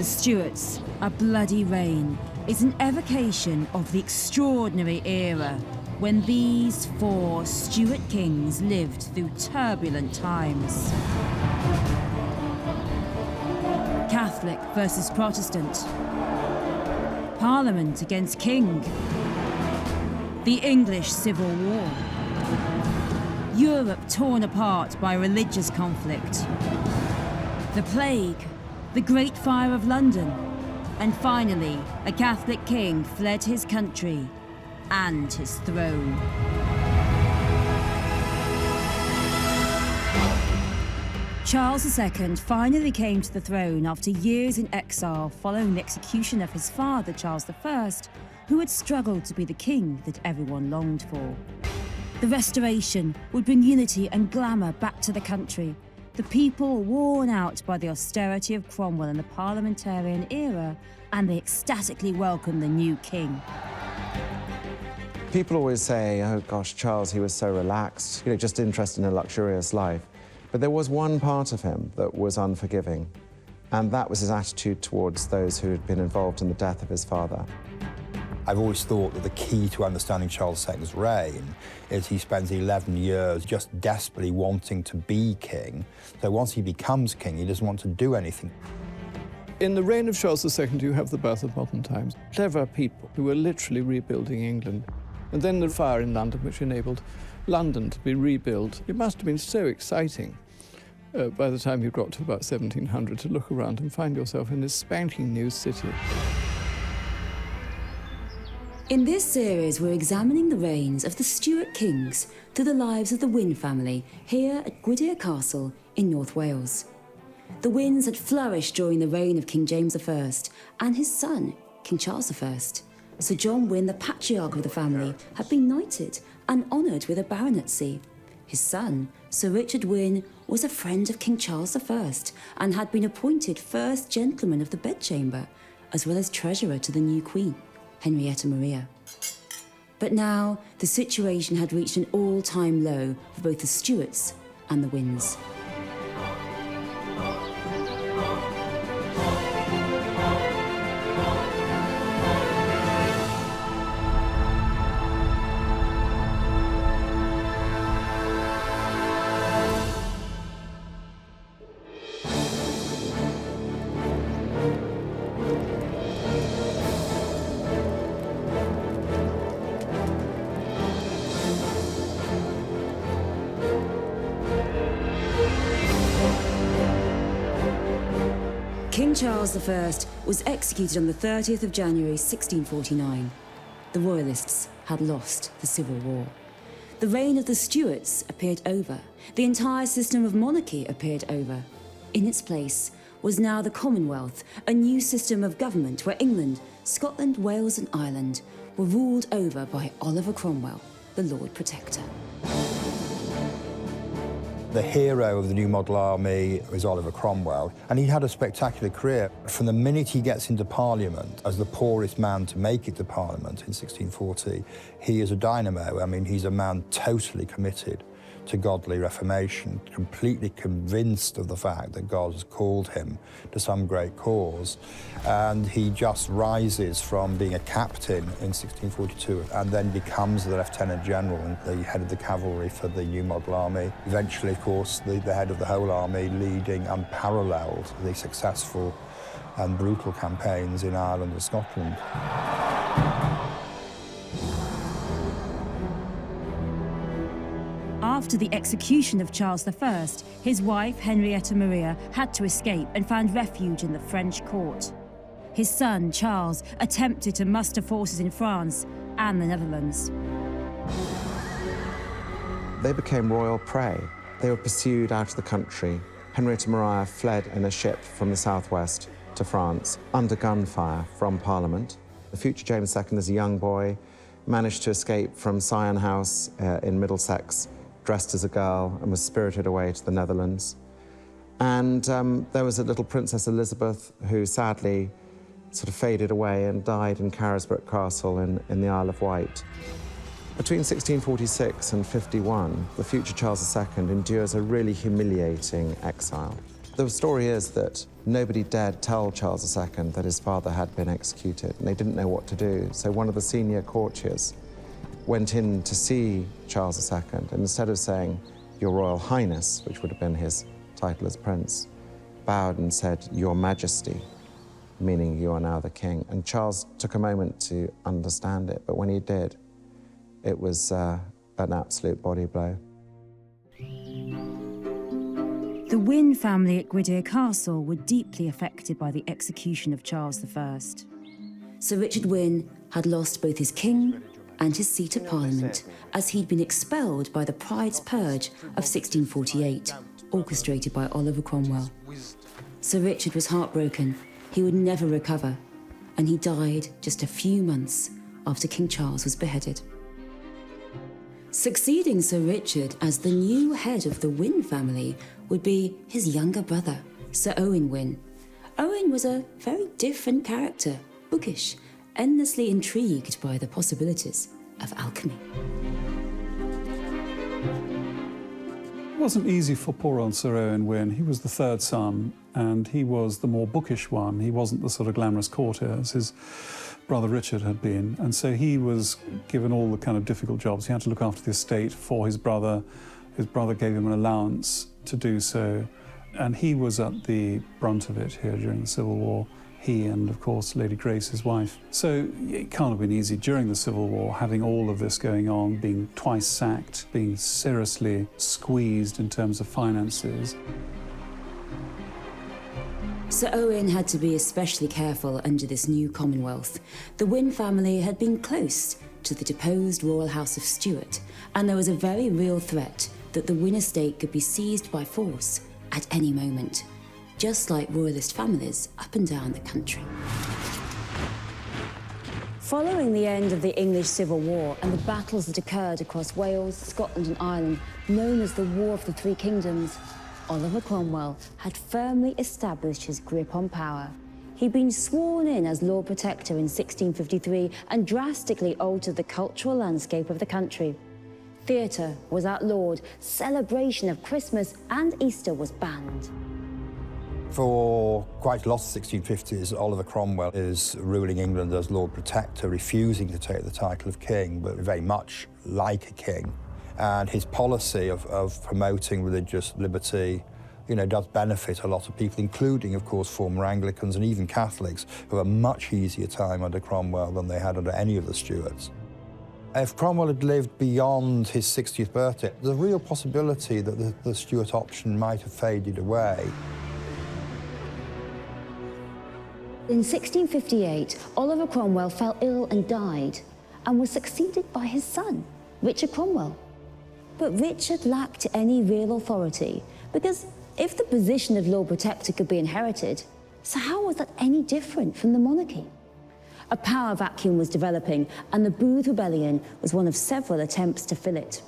the Stuarts, a bloody reign, is an evocation of the extraordinary era when these four Stuart kings lived through turbulent times. Catholic versus Protestant. Parliament against king. The English Civil War. Europe torn apart by religious conflict. The Plague. The Great Fire of London. And finally, a Catholic king fled his country and his throne. Charles II finally came to the throne after years in exile following the execution of his father, Charles I, who had struggled to be the king that everyone longed for. The restoration would bring unity and glamour back to the country, the people worn out by the austerity of Cromwell in the parliamentarian era, and they ecstatically welcomed the new king. People always say, oh gosh, Charles, he was so relaxed, just interested in a luxurious life. But there was one part of him that was unforgiving, and that was his attitude towards those who had been involved in the death of his father. I've always thought that the key to understanding Charles II's reign is he spends 11 years just desperately wanting to be king. So once he becomes king, he doesn't want to do anything. In the reign of Charles II, you have the birth of modern times. Clever people who were literally rebuilding England. And then the fire in London, which enabled London to be rebuilt. It must have been so exciting by the time you got to about 1700 to look around and find yourself in this spanking new city. In this series, we're examining the reigns of the Stuart Kings through the lives of the Wynne family here at Gwydir Castle in North Wales. The Wynnes had flourished during the reign of King James I and his son, King Charles I. Sir John Wynne, the patriarch of the family, had been knighted and honoured with a baronetcy. His son, Sir Richard Wynne, was a friend of King Charles I and had been appointed First Gentleman of the Bedchamber, as well as Treasurer to the new Queen, Henrietta Maria. But now, the situation had reached an all-time low for both the Stuarts and the Wynnes. King Charles I was executed on the 30th of January 1649. The Royalists had lost the Civil War. The reign of the Stuarts appeared over. The entire system of monarchy appeared over. In its place was now the Commonwealth, a new system of government where England, Scotland, Wales and Ireland were ruled over by Oliver Cromwell, the Lord Protector. The hero of the new model army was Oliver Cromwell, and he had a spectacular career. From the minute he gets into Parliament, as the poorest man to make it to Parliament in 1640, he is a dynamo. I mean, he's a man totally committed to godly reformation, completely convinced of the fact that God has called him to some great cause. And he just rises from being a captain in 1642 and then becomes the Lieutenant General and the head of the cavalry for the new model army. Eventually, of course, the head of the whole army, leading unparalleled the successful and brutal campaigns in Ireland and Scotland. After the execution of Charles I, his wife, Henrietta Maria, had to escape and found refuge in the French court. His son, Charles, attempted to muster forces in France and the Netherlands. They became royal prey. They were pursued out of the country. Henrietta Maria fled in a ship from the southwest to France under gunfire from Parliament. The future James II, as a young boy, managed to escape from Sion House in Middlesex, dressed as a girl, and was spirited away to the Netherlands. And there was a little Princess Elizabeth who sadly sort of faded away and died in Carisbrooke Castle in the Isle of Wight. Between 1646 and 51, the future Charles II endures a really humiliating exile. The story is that nobody dared tell Charles II that his father had been executed, and they didn't know what to do. So one of the senior courtiers went in to see Charles II, and instead of saying, "Your Royal Highness," which would have been his title as prince, bowed and said, "Your Majesty," meaning you are now the king. And Charles took a moment to understand it, but when he did, it was an absolute body blow. The Wynne family at Gwydir Castle were deeply affected by the execution of Charles I. Sir Richard Wynne had lost both his king and his seat at Parliament, as he'd been expelled by the Pride's Purge of 1648, orchestrated by Oliver Cromwell. Sir Richard was heartbroken. He would never recover, and he died just a few months after King Charles was beheaded. Succeeding Sir Richard as the new head of the Wynne family would be his younger brother, Sir Owen Wynne. Owen was a very different character, bookish, endlessly intrigued by the possibilities of alchemy. It wasn't easy for poor old Sir Owen Wynne. He was the third son, and he was the more bookish one. He wasn't the sort of glamorous courtier as his brother Richard had been, and so he was given all the kind of difficult jobs. He had to look after the estate for his brother. His brother gave him an allowance to do so, and he was at the brunt of it here during the Civil War. He and, of course, Lady Grace, his wife. So it can't have been easy during the Civil War, having all of this going on, being twice sacked, being seriously squeezed in terms of finances. Sir Owen had to be especially careful under this new Commonwealth. The Wynne family had been close to the deposed royal House of Stuart, and there was a very real threat that the Wynne estate could be seized by force at any moment, just like royalist families up and down the country. Following the end of the English Civil War and the battles that occurred across Wales, Scotland and Ireland, known as the War of the Three Kingdoms, Oliver Cromwell had firmly established his grip on power. He'd been sworn in as Lord Protector in 1653 and drastically altered the cultural landscape of the country. Theatre was outlawed, celebration of Christmas and Easter was banned. For quite a lot of the 1650s, Oliver Cromwell is ruling England as Lord Protector, refusing to take the title of king, but very much like a king. And his policy of promoting religious liberty, does benefit a lot of people, including, of course, former Anglicans and even Catholics, who have a much easier time under Cromwell than they had under any of the Stuarts. If Cromwell had lived beyond his 60th birthday, there's a real possibility that the Stuart option might have faded away. In 1658, Oliver Cromwell fell ill and died, and was succeeded by his son, Richard Cromwell. But Richard lacked any real authority, because if the position of Lord Protector could be inherited, so how was that any different from the monarchy? A power vacuum was developing, and the Booth Rebellion was one of several attempts to fill it.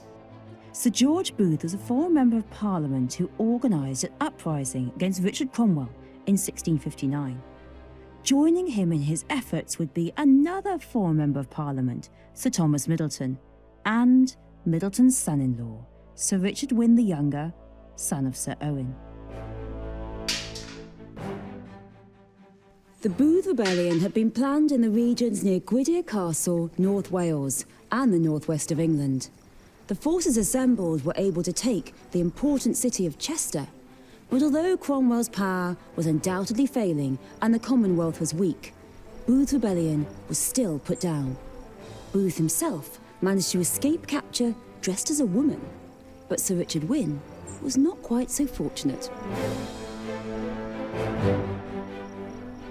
Sir George Booth was a former Member of Parliament who organised an uprising against Richard Cromwell in 1659. Joining him in his efforts would be another former Member of Parliament, Sir Thomas Middleton, and Middleton's son-in-law, Sir Richard Wynne the Younger, son of Sir Owen. The Booth Rebellion had been planned in the regions near Gwydir Castle, North Wales, and the northwest of England. The forces assembled were able to take the important city of Chester, but although Cromwell's power was undoubtedly failing and the Commonwealth was weak, Booth's rebellion was still put down. Booth himself managed to escape capture dressed as a woman, but Sir Richard Wynne was not quite so fortunate.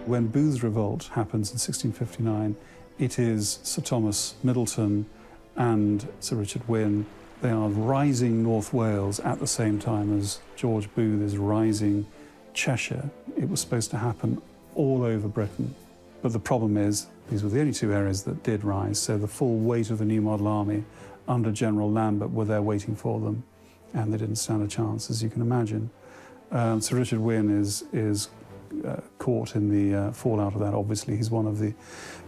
When Booth's revolt happens in 1659, it is Sir Thomas Middleton and Sir Richard Wynne. They are rising North Wales at the same time as George Booth is rising Cheshire. It was supposed to happen all over Britain. But the problem is, these were the only two areas that did rise, so the full weight of the New Model Army under General Lambert were there waiting for them, and they didn't stand a chance, as you can imagine. Sir Richard Wynne is caught in the fallout of that, obviously. He's one of the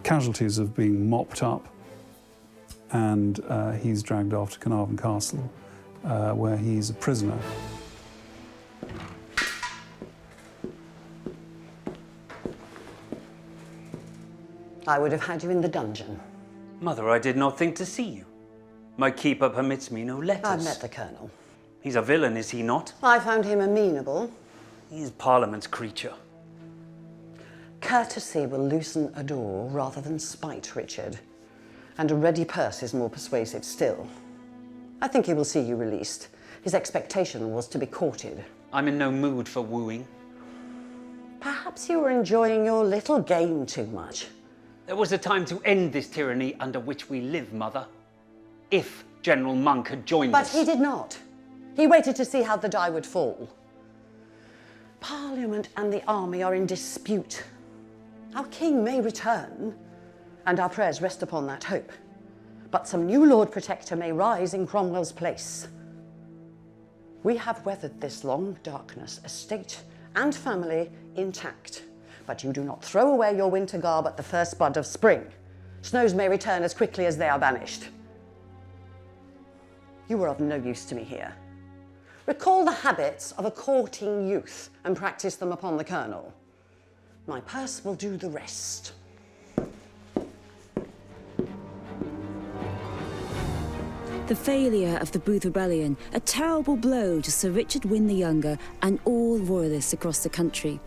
casualties of being mopped up, and he's dragged off to Carnarvon Castle, where he's a prisoner. I would have had you in the dungeon. Mother, I did not think to see you. My keeper permits me no letters. I've met the Colonel. He's a villain, is he not? I found him amenable. He is Parliament's creature. Courtesy will loosen a door rather than spite, Richard. And a ready purse is more persuasive still. I think he will see you released. His expectation was to be courted. I'm in no mood for wooing. Perhaps you were enjoying your little game too much. There was a time to end this tyranny under which we live, Mother. If General Monk had joined us. But he did not. He waited to see how the die would fall. Parliament and the army are in dispute. Our king may return, and our prayers rest upon that hope. But some new Lord Protector may rise in Cromwell's place. We have weathered this long darkness, estate and family intact. But you do not throw away your winter garb at the first bud of spring. Snows may return as quickly as they are banished. You were of no use to me here. Recall the habits of a courting youth and practice them upon the Colonel. My purse will do the rest. The failure of the Booth Rebellion, a terrible blow to Sir Richard Wynne the Younger and all royalists across the country.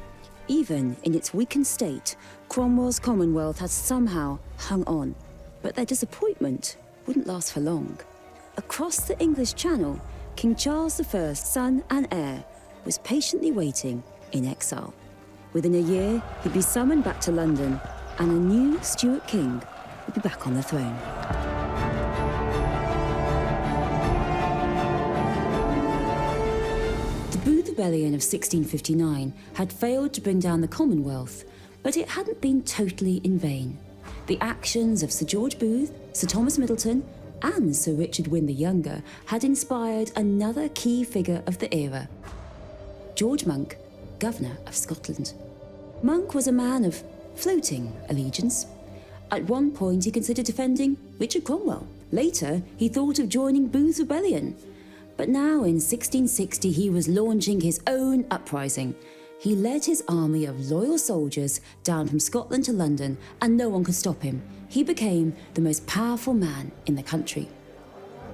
Even in its weakened state, Cromwell's Commonwealth had somehow hung on. But their disappointment wouldn't last for long. Across the English Channel, King Charles I, son and heir, was patiently waiting in exile. Within a year, he'd be summoned back to London, and a new Stuart King would be back on the throne. The Booth Rebellion of 1659 had failed to bring down the Commonwealth, but it hadn't been totally in vain. The actions of Sir George Booth, Sir Thomas Middleton, and Sir Richard Wynne the Younger had inspired another key figure of the era, George Monk, Governor of Scotland. Monk was a man of floating allegiance. At one point he considered defending Richard Cromwell. Later he thought of joining Booth's rebellion. But now in 1660 he was launching his own uprising. He led his army of loyal soldiers down from Scotland to London, and no one could stop him. He became the most powerful man in the country.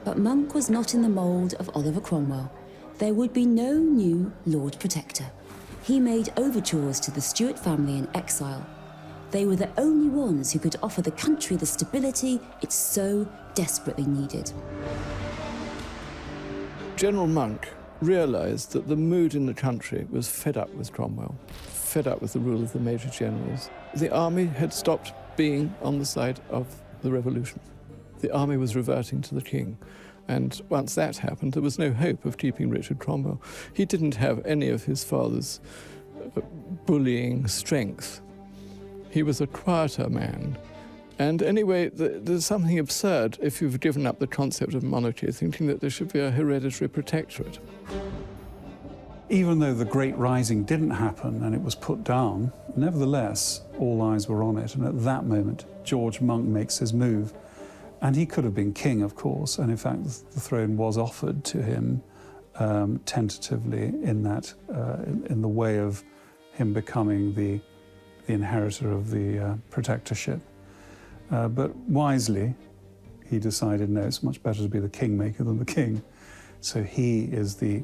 But Monk was not in the mould of Oliver Cromwell. There would be no new Lord Protector. He made overtures to the Stuart family in exile. They were the only ones who could offer the country the stability it so desperately needed. General Monk realised that the mood in the country was fed up with Cromwell, fed up with the rule of the major generals. The army had stopped being on the side of the revolution. The army was reverting to the king. And once that happened, there was no hope of keeping Richard Cromwell. He didn't have any of his father's bullying strength. He was a quieter man. And anyway, there's something absurd if you've given up the concept of monarchy, thinking that there should be a hereditary protectorate. Even though the Great Rising didn't happen and it was put down, nevertheless, all eyes were on it. And at that moment, George Monk makes his move. And he could have been king, of course, and in fact, the throne was offered to him tentatively in the way of him becoming the inheritor of the protectorship. But wisely, he decided, no, it's much better to be the kingmaker than the king. So he is the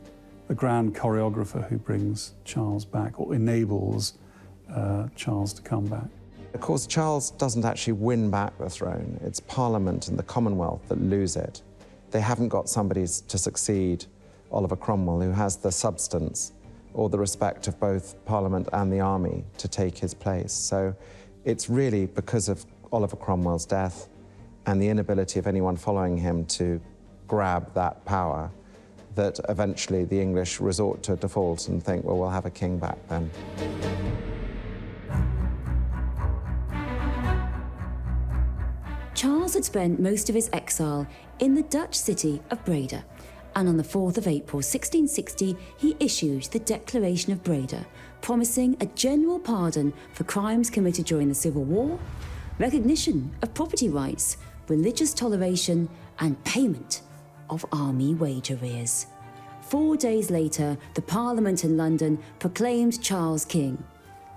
grand choreographer who brings Charles back, or enables Charles to come back. Of course, Charles doesn't actually win back the throne. It's Parliament and the Commonwealth that lose it. They haven't got somebody to succeed Oliver Cromwell who has the substance or the respect of both Parliament and the army to take his place. So it's really because of Oliver Cromwell's death and the inability of anyone following him to grab that power that eventually the English resort to default and think, well, we'll have a king back then. Charles had spent most of his exile in the Dutch city of Breda, and on the 4th of April 1660 he issued the Declaration of Breda, promising a general pardon for crimes committed during the Civil War, recognition of property rights, religious toleration, and payment of army wage arrears. 4 days later, the Parliament in London proclaimed Charles king.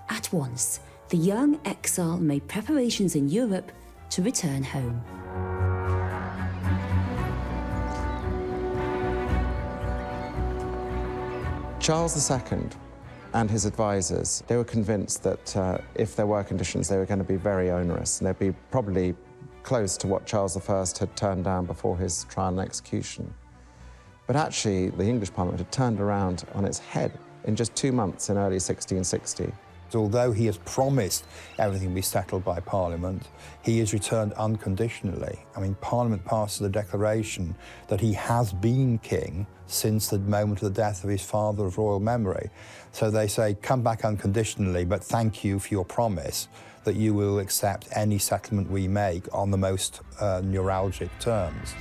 At once, the young exile made preparations in Europe to return home. Charles II and his advisors, they were convinced that if there were conditions, they were going to be very onerous, and they'd be probably close to what Charles I had turned down before his trial and execution. But actually, the English Parliament had turned around on its head in just 2 months in early 1660. Although he has promised everything will be settled by Parliament, he is returned unconditionally. I mean, Parliament passes a declaration that he has been king since the moment of the death of his father of royal memory. So they say, come back unconditionally, but thank you for your promise that you will accept any settlement we make on the most neuralgic terms.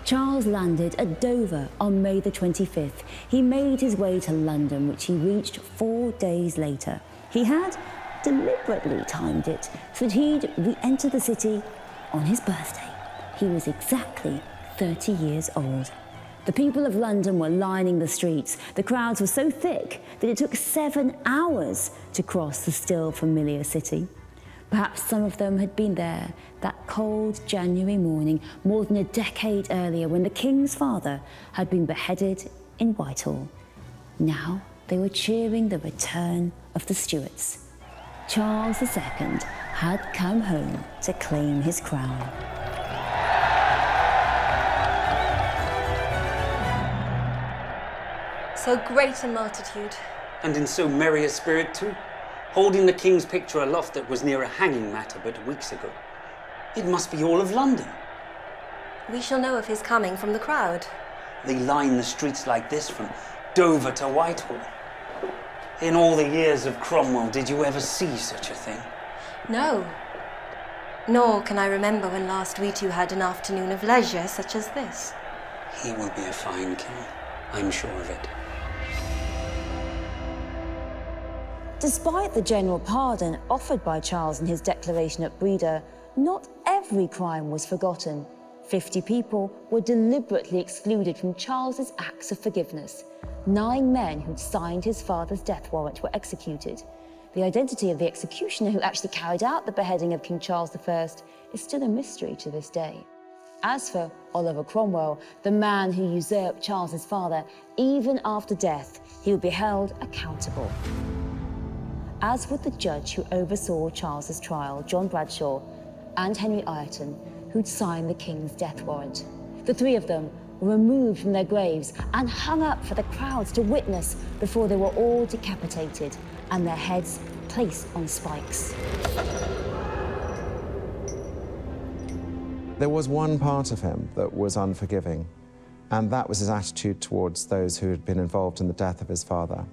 Charles landed at Dover on May the 25th. He made his way to London, which he reached 4 days later. He had deliberately timed it so that he'd re-enter the city on his birthday. He was exactly 30 years old. The people of London were lining the streets. The crowds were so thick that it took 7 hours to cross the still familiar city. Perhaps some of them had been there that cold January morning more than a decade earlier when the King's father had been beheaded in Whitehall. Now they were cheering the return of the Stuarts. Charles II had come home to claim his crown. So great a multitude. And in so merry a spirit too, holding the King's picture aloft that was near a hanging matter but weeks ago. It must be all of London. We shall know of his coming from the crowd. They line the streets like this from Dover to Whitehall. In all the years of Cromwell, did you ever see such a thing? No. Nor can I remember when last we two had an afternoon of leisure such as this. He will be a fine king, I'm sure of it. Despite the general pardon offered by Charles in his declaration at Breda, not every crime was forgotten. 50 people were deliberately excluded from Charles's acts of forgiveness. 9 men who'd signed his father's death warrant were executed. The identity of the executioner who actually carried out the beheading of King Charles I is still a mystery to this day. As for Oliver Cromwell, the man who usurped Charles's father, even after death, he would be held accountable. As would the judge who oversaw Charles's trial, John Bradshaw, and Henry Ireton, who'd signed the King's death warrant. The 3 of them were removed from their graves and hung up for the crowds to witness before they were all decapitated and their heads placed on spikes. There was one part of him that was unforgiving, and that was his attitude towards those who had been involved in the death of his father.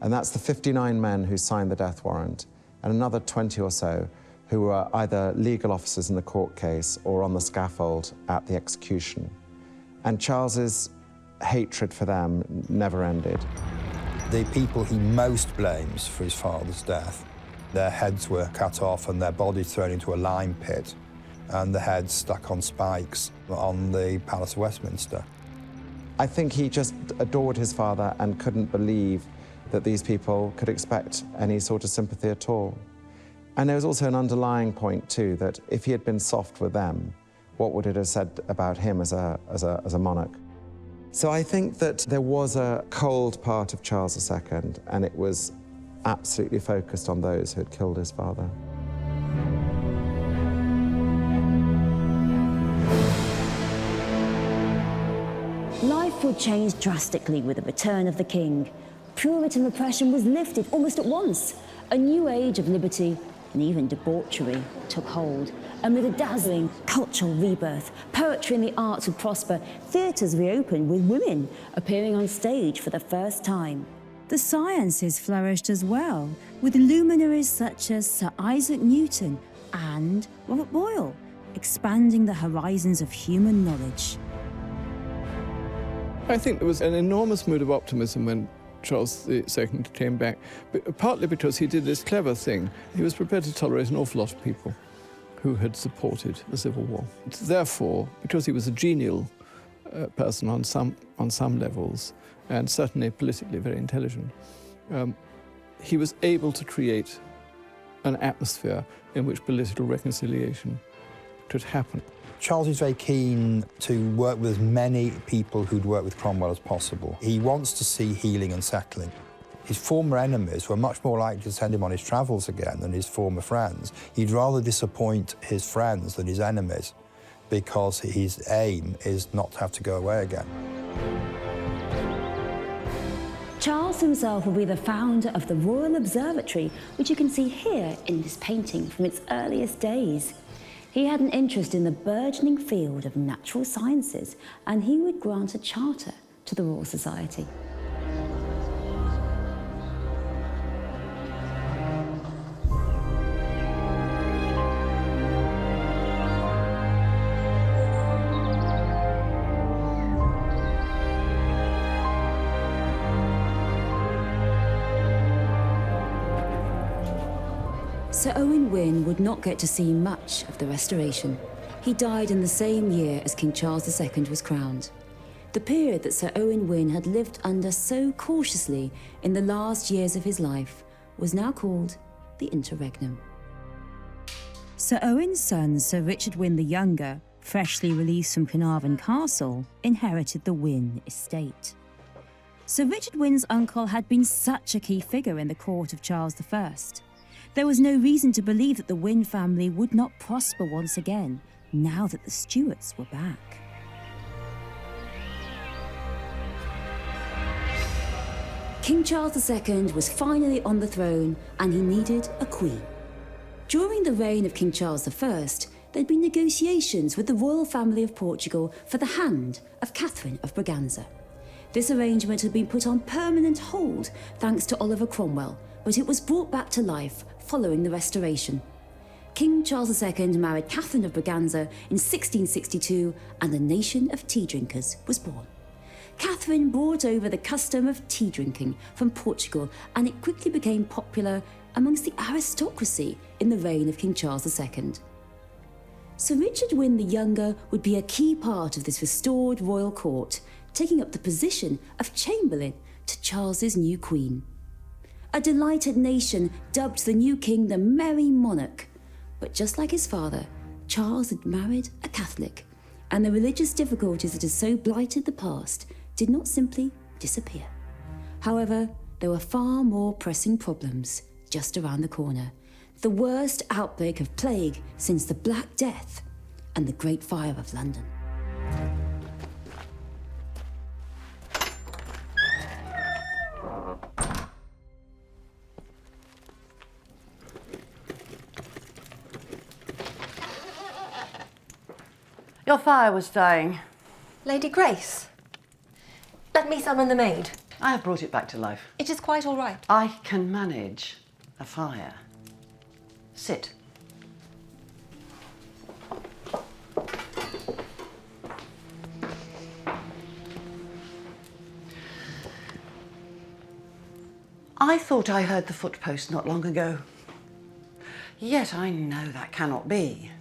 And that's the 59 men who signed the death warrant, and another 20 or so who were either legal officers in the court case or on the scaffold at the execution. And Charles's hatred for them never ended. The people he most blames for his father's death, their heads were cut off and their bodies thrown into a lime pit, and the heads stuck on spikes on the Palace of Westminster. I think he just adored his father and couldn't believe that these people could expect any sort of sympathy at all. And there was also an underlying point, too, that if he had been soft with them, what would it have said about him as a monarch? So I think that there was a cold part of Charles II, and it was absolutely focused on those who had killed his father. Life would change drastically with the return of the King. Puritan repression was lifted almost at once. A new age of liberty and even debauchery took hold. Amid a dazzling cultural rebirth, poetry and the arts would prosper. Theatres reopened with women appearing on stage for the first time. The sciences flourished as well, with luminaries such as Sir Isaac Newton and Robert Boyle, expanding the horizons of human knowledge. I think there was an enormous mood of optimism when Charles II came back, but partly because he did this clever thing. He was prepared to tolerate an awful lot of people who had supported the Civil War. Therefore, because he was a genial person on some levels, and certainly politically very intelligent, he was able to create an atmosphere in which political reconciliation could happen. Charles is very keen to work with as many people who'd worked with Cromwell as possible. He wants to see healing and settling. His former enemies were much more likely to send him on his travels again than his former friends. He'd rather disappoint his friends than his enemies, because his aim is not to have to go away again. Charles himself will be the founder of the Royal Observatory, which you can see here in this painting from its earliest days. He had an interest in the burgeoning field of natural sciences, and he would grant a charter to the Royal Society. Sir Owen Wynne would not get to see much of the Restoration. He died in the same year as King Charles II was crowned. The period that Sir Owen Wynne had lived under so cautiously in the last years of his life was now called the Interregnum. Sir Owen's son, Sir Richard Wynne the Younger, freshly released from Carnarvon Castle, inherited the Wynne estate. Sir Richard Wynne's uncle had been such a key figure in the court of Charles I. There was no reason to believe that the Wynne family would not prosper once again, now that the Stuarts were back. King Charles II was finally on the throne, and he needed a queen. During the reign of King Charles I, there'd been negotiations with the royal family of Portugal for the hand of Catherine of Braganza. This arrangement had been put on permanent hold thanks to Oliver Cromwell, but it was brought back to life following the Restoration. King Charles II married Catherine of Braganza in 1662, and the nation of tea drinkers was born. Catherine brought over the custom of tea drinking from Portugal, and it quickly became popular amongst the aristocracy in the reign of King Charles II. Sir Richard Wynne the Younger would be a key part of this restored royal court, taking up the position of Chamberlain to Charles's new queen. A delighted nation dubbed the new king the Merry Monarch. But just like his father, Charles had married a Catholic, and the religious difficulties that had so blighted the past did not simply disappear. However, there were far more pressing problems just around the corner. The worst outbreak of plague since the Black Death and the Great Fire of London. Your fire was dying. Lady Grace, let me summon the maid. I have brought it back to life. It is quite all right. I can manage a fire. Sit. I thought I heard the footpost not long ago. Yet I know that cannot be.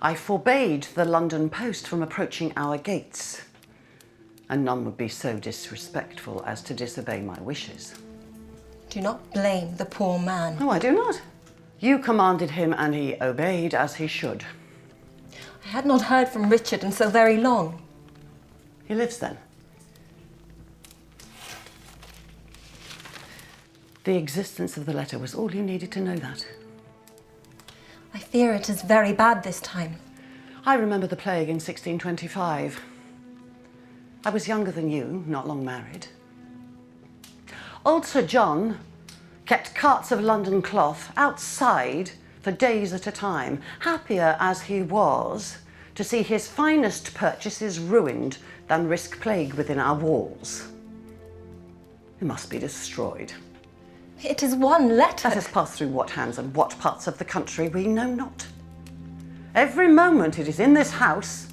I forbade the London post from approaching our gates, and none would be so disrespectful as to disobey my wishes. Do not blame the poor man. No, I do not. You commanded him, and he obeyed as he should. I had not heard from Richard in so very long. He lives then. The existence of the letter was all you needed to know that. I fear it is very bad this time. I remember the plague in 1625. I was younger than you, not long married. Old Sir John kept carts of London cloth outside for days at a time, happier as he was to see his finest purchases ruined than risk plague within our walls. It must be destroyed. It is one letter. That has passed through what hands and what parts of the country we know not. Every moment it is in this house,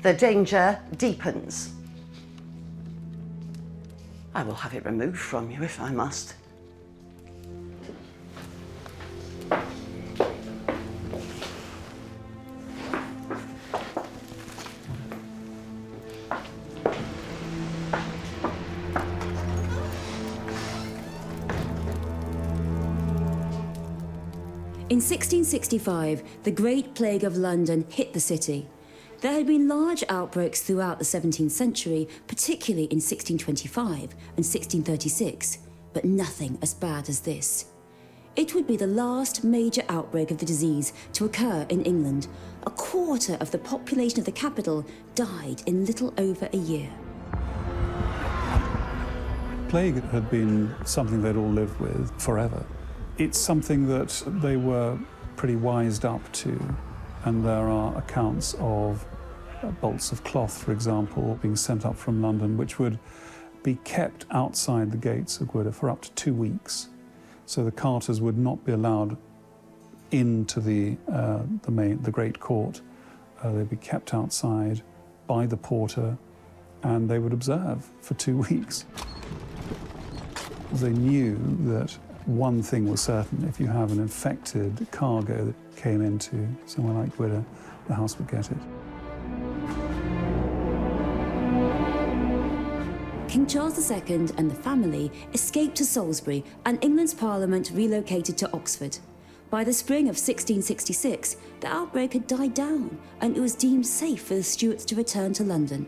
the danger deepens. I will have it removed from you if I must. In 1665, the Great Plague of London hit the city. There had been large outbreaks throughout the 17th century, particularly in 1625 and 1636, but nothing as bad as this. It would be the last major outbreak of the disease to occur in England. A quarter of the population of the capital died in little over a year. Plague had been something they'd all lived with forever. It's something that they were pretty wised up to, and there are accounts of bolts of cloth, for example, being sent up from London, which would be kept outside the gates of Gwydir for up to 2 weeks. So the carters would not be allowed into the Great Court. They'd be kept outside by the porter, and they would observe for 2 weeks. They knew that one thing was certain: if you have an infected cargo that came into somewhere like Gwydir, the house would get it. King Charles II and the family escaped to Salisbury, and England's Parliament relocated to Oxford. By the spring of 1666, the outbreak had died down, and it was deemed safe for the Stuarts to return to London.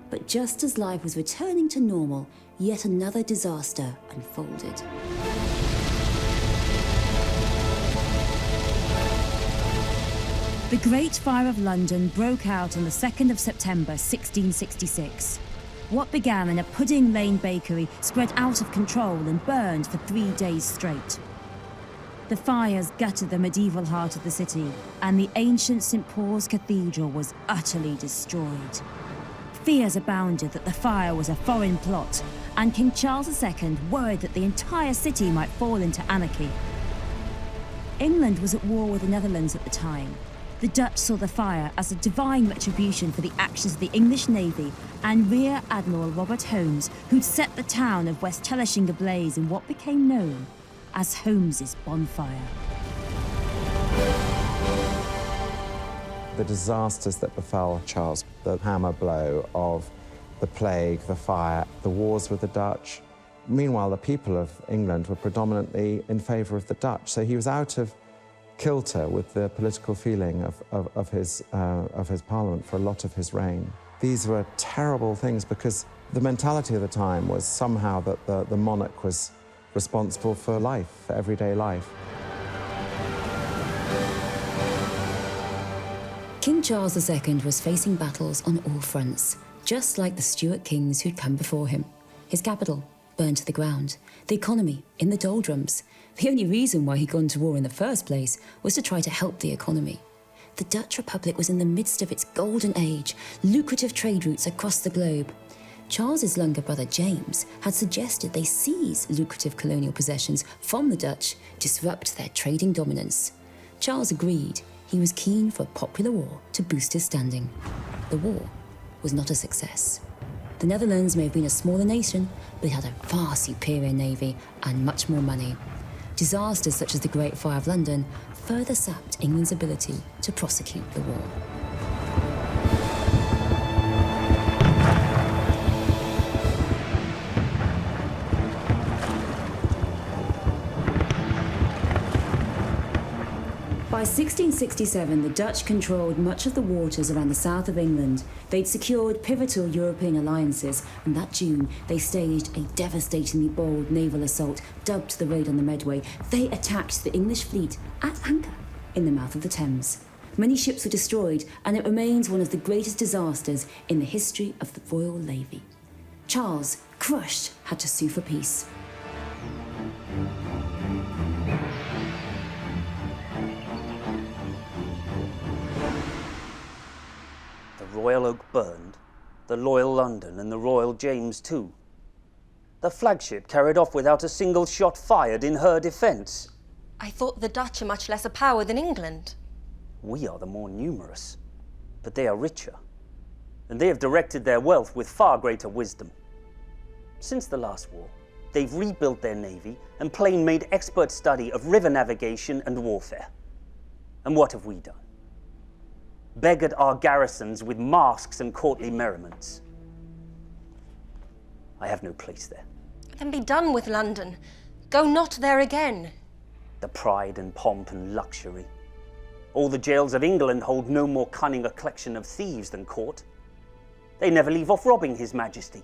But just as life was returning to normal, yet another disaster unfolded. The Great Fire of London broke out on the 2nd of September 1666. What began in a Pudding Lane bakery spread out of control and burned for 3 days straight. The fires gutted the medieval heart of the city, and the ancient St. Paul's Cathedral was utterly destroyed. Fears abounded that the fire was a foreign plot, and King Charles II worried that the entire city might fall into anarchy. England was at war with the Netherlands at the time. The Dutch saw the fire as a divine retribution for the actions of the English Navy and Rear Admiral Robert Holmes, who'd set the town of West Tellishing ablaze in what became known as Holmes's bonfire. The disasters that befell Charles, the hammer blow of the plague, the fire, the wars with the Dutch. Meanwhile, the people of England were predominantly in favour of the Dutch, so he was out of kilter with the political feeling of his parliament for a lot of his reign. These were terrible things because the mentality of the time was somehow that the monarch was responsible for life, for everyday life. King Charles II was facing battles on all fronts, just like the Stuart Kings who'd come before him. His capital burned to the ground, the economy in the doldrums. The only reason why he'd gone to war in the first place was to try to help the economy. The Dutch Republic was in the midst of its golden age, lucrative trade routes across the globe. Charles's younger brother James had suggested they seize lucrative colonial possessions from the Dutch, disrupt their trading dominance. Charles agreed. He was keen for a popular war to boost his standing. The war was not a success. The Netherlands may have been a smaller nation, but it had a far superior navy and much more money. Disasters such as the Great Fire of London further sapped England's ability to prosecute the war. By 1667, the Dutch controlled much of the waters around the south of England. They'd secured pivotal European alliances, and that June, they staged a devastatingly bold naval assault, dubbed the Raid on the Medway. They attacked the English fleet at anchor in the mouth of the Thames. Many ships were destroyed, and it remains one of the greatest disasters in the history of the Royal Navy. Charles, crushed, had to sue for peace. The Royal Oak burned, the Loyal London and the Royal James too. The flagship carried off without a single shot fired in her defence. I thought the Dutch are much less a power than England. We are the more numerous, but they are richer, and they have directed their wealth with far greater wisdom. Since the last war, they've rebuilt their navy and plain-made expert study of river navigation and warfare. And what have we done? Beggared our garrisons with masks and courtly merriments. I have no place there. Then be done with London. Go not there again. the pride and pomp and luxury. All the jails of England hold no more cunning a collection of thieves than court. They never leave off robbing His Majesty.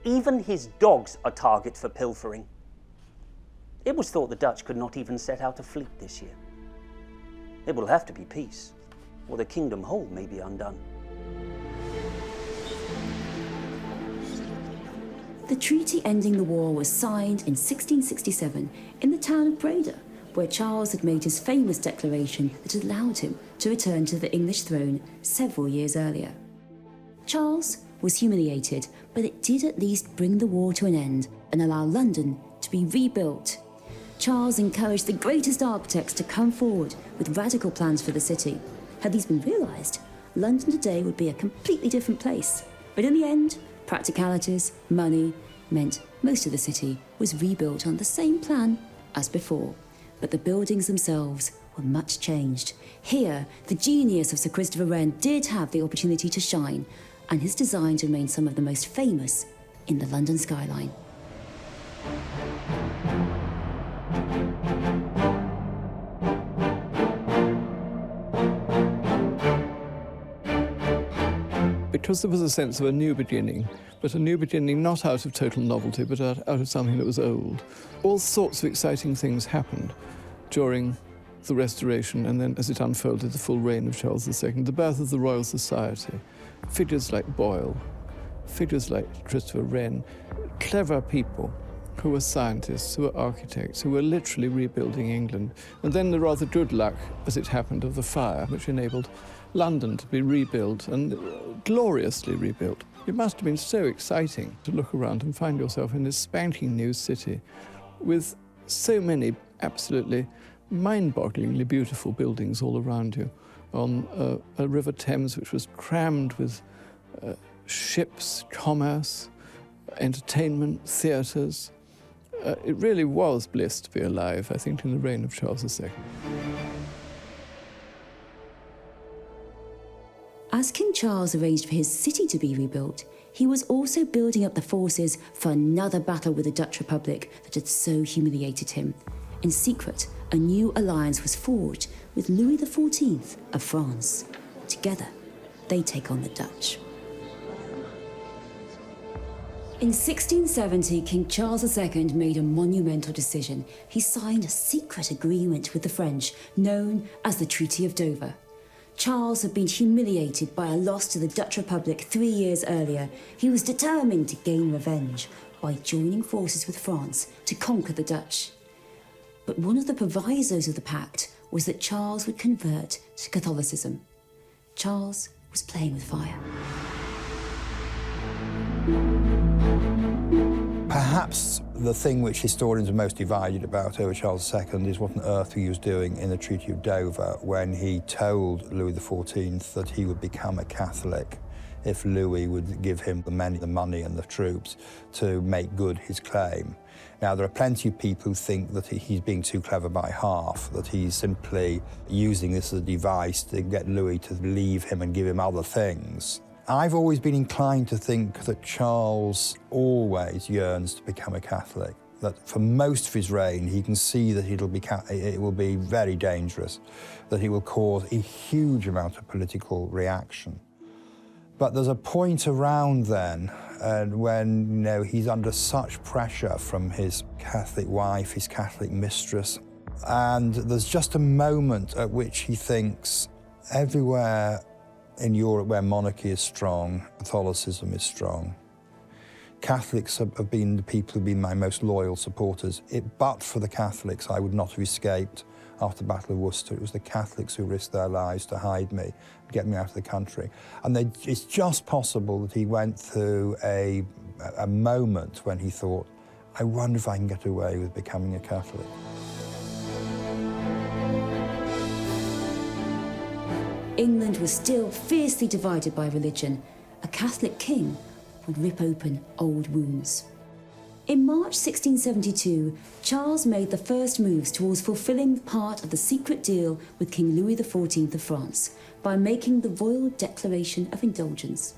Even his dogs are target for pilfering. It was thought the Dutch could not even set out a fleet this year. It will have to be peace, or the kingdom whole may be undone. The treaty ending the war was signed in 1667 in the town of Breda, where Charles had made his famous declaration that had allowed him to return to the English throne several years earlier. Charles was humiliated, but it did at least bring the war to an end and allow London to be rebuilt. Charles encouraged the greatest architects to come forward with radical plans for the city. Had these been realised, London today would be a completely different place. But in the end, practicalities, money, meant most of the city was rebuilt on the same plan as before. But the buildings themselves were much changed. Here, the genius of Sir Christopher Wren did have the opportunity to shine, and his designs remain some of the most famous in the London skyline. Because there was a sense of a new beginning, but a new beginning not out of total novelty, but out of something that was old. All sorts of exciting things happened during the Restoration, and then as it unfolded, the full reign of Charles II, the birth of the Royal Society, figures like Boyle, figures like Christopher Wren, clever people who were scientists, who were architects, who were literally rebuilding England. And then the rather good luck, as it happened, of the fire, which enabled London to be rebuilt, and gloriously rebuilt. It must have been so exciting to look around and find yourself in this spanking new city with so many absolutely mind-bogglingly beautiful buildings all around you, on a River Thames which was crammed with ships, commerce, entertainment, theatres. It really was bliss to be alive, I think, in the reign of Charles II. As King Charles arranged for his city to be rebuilt, he was also building up the forces for another battle with the Dutch Republic that had so humiliated him. In secret, a new alliance was forged with Louis XIV of France. Together, they take on the Dutch. In 1670, King Charles II made a monumental decision. He signed a secret agreement with the French, known as the Treaty of Dover. Charles had been humiliated by a loss to the Dutch Republic 3 years earlier. He was determined to gain revenge by joining forces with France to conquer the Dutch. But one of the provisos of the pact was that Charles would convert to Catholicism. Charles was playing with fire. Perhaps the thing which historians are most divided about over Charles II is what on earth he was doing in the Treaty of Dover when he told Louis XIV that he would become a Catholic if Louis would give him the men, the money and the troops to make good his claim. Now, there are plenty of people who think that he's being too clever by half, that he's simply using this as a device to get Louis to leave him and give him other things. I've always been inclined to think that Charles always yearns to become a Catholic, that for most of his reign he can see that it will be very dangerous, that it will cause a huge amount of political reaction. But there's a point around then when he's under such pressure from his Catholic wife, his Catholic mistress, and there's just a moment at which he thinks everywhere in Europe where monarchy is strong, Catholicism is strong. Catholics have been the people who've been my most loyal supporters. But for the Catholics, I would not have escaped after the Battle of Worcester. It was the Catholics who risked their lives to hide me, get me out of the country. And it's just possible that he went through a moment when he thought, I wonder if I can get away with becoming a Catholic. England was still fiercely divided by religion. A Catholic king would rip open old wounds. In March 1672, Charles made the first moves towards fulfilling part of the secret deal with King Louis XIV of France by making the Royal Declaration of Indulgence.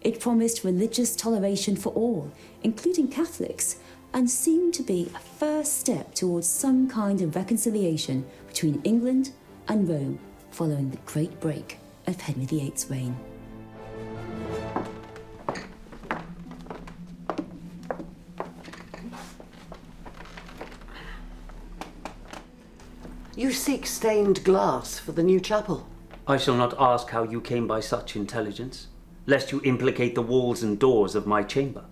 It promised religious toleration for all, including Catholics, and seemed to be a first step towards some kind of reconciliation between England and Rome following the great break of Henry VIII's reign. You seek stained glass for the new chapel? I shall not ask how you came by such intelligence, lest you implicate the walls and doors of my chamber.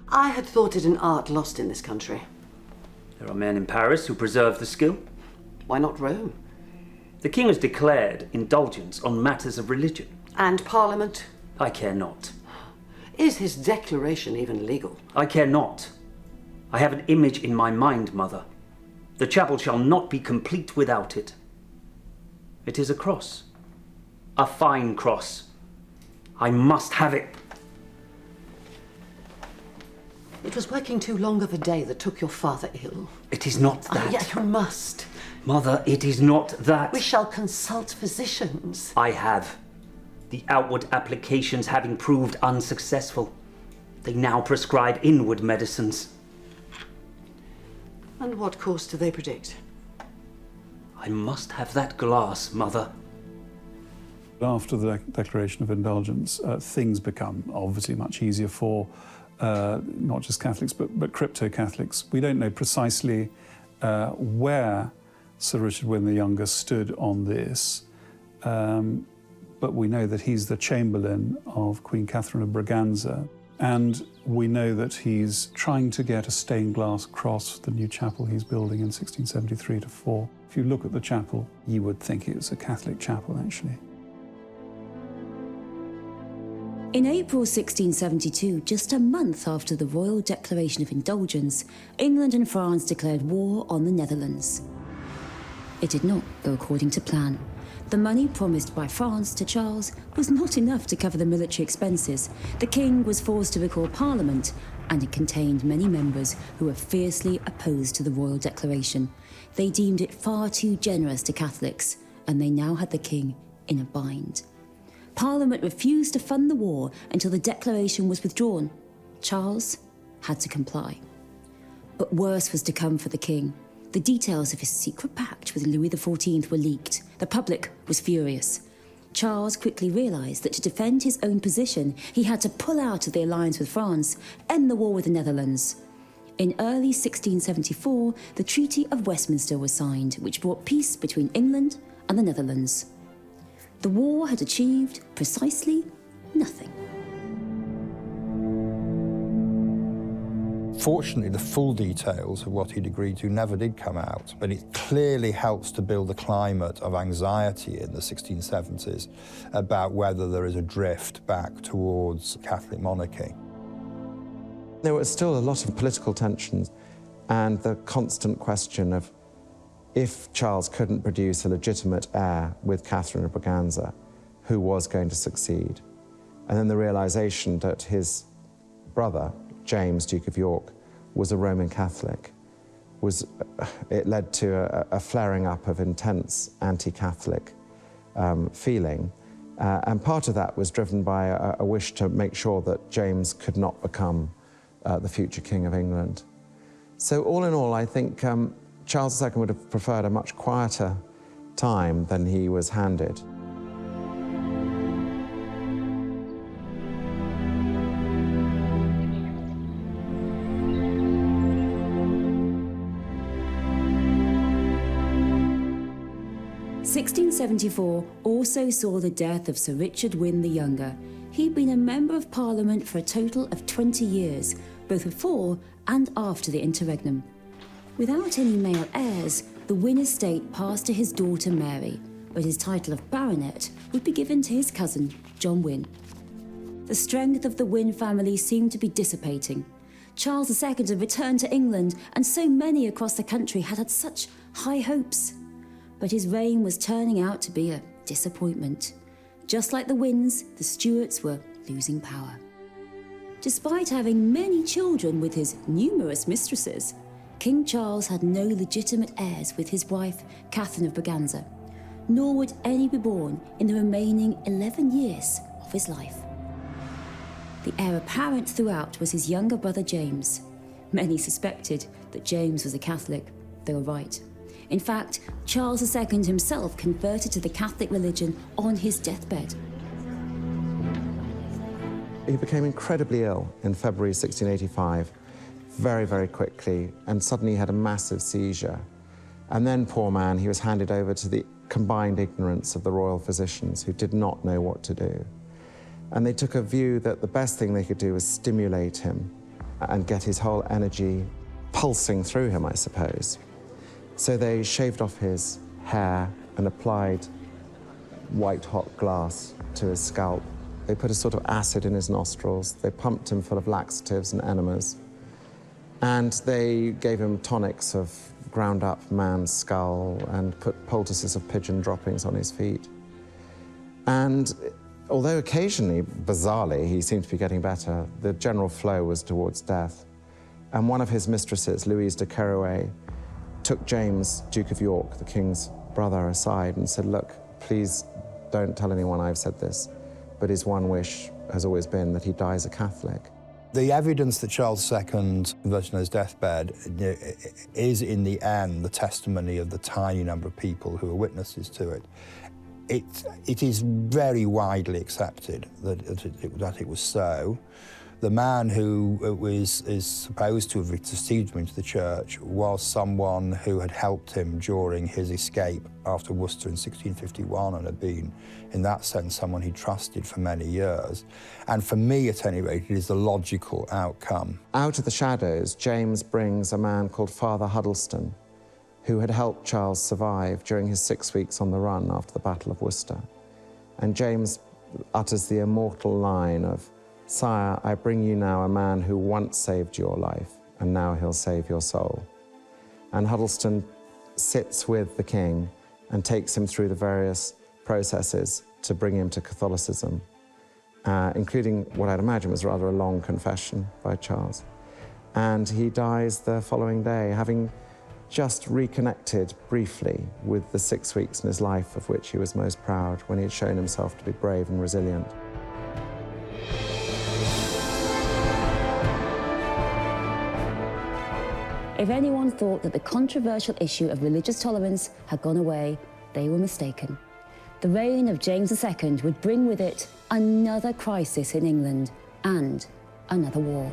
I had thought it an art lost in this country. There are men in Paris who preserve the skill. Why not Rome? The king has declared indulgence on matters of religion. And Parliament? I care not. Is his declaration even legal? I care not. I have an image in my mind, Mother. The chapel shall not be complete without it. It is a cross. A fine cross. I must have it. It was working too long of a day that took your father ill. It is not that. Yeah, you must. Mother, it is not that. We shall consult physicians. I have. The outward applications having proved unsuccessful, they now prescribe inward medicines. And what course do they predict? I must have that glass, Mother. After the Declaration of Indulgence, things become obviously much easier for not just Catholics, but crypto-Catholics. We don't know precisely where Sir Richard Wynne the Younger stood on this, but we know that he's the Chamberlain of Queen Catherine of Braganza, and we know that he's trying to get a stained glass cross for the new chapel he's building in 1673-4. If you look at the chapel, you would think it was a Catholic chapel, actually. In April 1672, just a month after the Royal Declaration of Indulgence, England and France declared war on the Netherlands. It did not go according to plan. The money promised by France to Charles was not enough to cover the military expenses. The king was forced to recall Parliament, and it contained many members who were fiercely opposed to the Royal Declaration. They deemed it far too generous to Catholics, and they now had the king in a bind. Parliament refused to fund the war until the declaration was withdrawn. Charles had to comply. But worse was to come for the king. The details of his secret pact with Louis XIV were leaked. The public was furious. Charles quickly realised that to defend his own position, he had to pull out of the alliance with France, end the war with the Netherlands. In early 1674, the Treaty of Westminster was signed, which brought peace between England and the Netherlands. The war had achieved precisely nothing. Fortunately, the full details of what he'd agreed to never did come out, but it clearly helps to build a climate of anxiety in the 1670s about whether there is a drift back towards Catholic monarchy. There was still a lot of political tensions and the constant question of if Charles couldn't produce a legitimate heir with Catherine of Braganza, who was going to succeed? And then the realization that his brother, James, Duke of York, was a Roman Catholic. It led to a flaring up of intense anti-Catholic feeling. And part of that was driven by a wish to make sure that James could not become the future King of England. So all in all, I think Charles II would have preferred a much quieter time than he was handed. (1674) also saw the death of Sir Richard Wynne the Younger. He'd been a member of Parliament for a total of 20 years, both before and after the interregnum. Without any male heirs, the Wynne estate passed to his daughter Mary, but his title of baronet would be given to his cousin, John Wynne. The strength of the Wynne family seemed to be dissipating. Charles II had returned to England, and so many across the country had had such high hopes. But his reign was turning out to be a disappointment. Just like the Wynnes, the Stuarts were losing power. Despite having many children with his numerous mistresses, King Charles had no legitimate heirs with his wife, Catherine of Braganza, nor would any be born in the remaining 11 years of his life. The heir apparent throughout was his younger brother James. Many suspected that James was a Catholic. They were right. In fact, Charles II himself converted to the Catholic religion on his deathbed. He became incredibly ill in February 1685, very, very quickly, and suddenly he had a massive seizure. And then, poor man, he was handed over to the combined ignorance of the royal physicians, who did not know what to do. And they took a view that the best thing they could do was stimulate him and get his whole energy pulsing through him, I suppose. So they shaved off his hair and applied white-hot glass to his scalp. They put a sort of acid in his nostrils. They pumped him full of laxatives and enemas. And they gave him tonics of ground-up man's skull and put poultices of pigeon droppings on his feet. And although occasionally, bizarrely, he seemed to be getting better, the general flow was towards death. And one of his mistresses, Louise de Keroualle, took James, Duke of York, the king's brother, aside and said, "Look, please don't tell anyone I've said this, but his one wish has always been that he dies a Catholic." The evidence that Charles II converted on his deathbed is, in the end, the testimony of the tiny number of people who were witnesses to it. It is very widely accepted that it was so. The man who is supposed to have received him into the church was someone who had helped him during his escape after Worcester in 1651 and had been, in that sense, someone he trusted for many years. And for me, at any rate, it is the logical outcome. Out of the shadows, James brings a man called Father Huddleston, who had helped Charles survive during his 6 weeks on the run after the Battle of Worcester. And James utters the immortal line of, "Sire, I bring you now a man who once saved your life, and now he'll save your soul." And Huddleston sits with the king and takes him through the various processes to bring him to Catholicism, including what I'd imagine was rather a long confession by Charles. And he dies the following day, having just reconnected briefly with the 6 weeks in his life of which he was most proud, when he had shown himself to be brave and resilient. If anyone thought that the controversial issue of religious tolerance had gone away, they were mistaken. The reign of James II would bring with it another crisis in England and another war.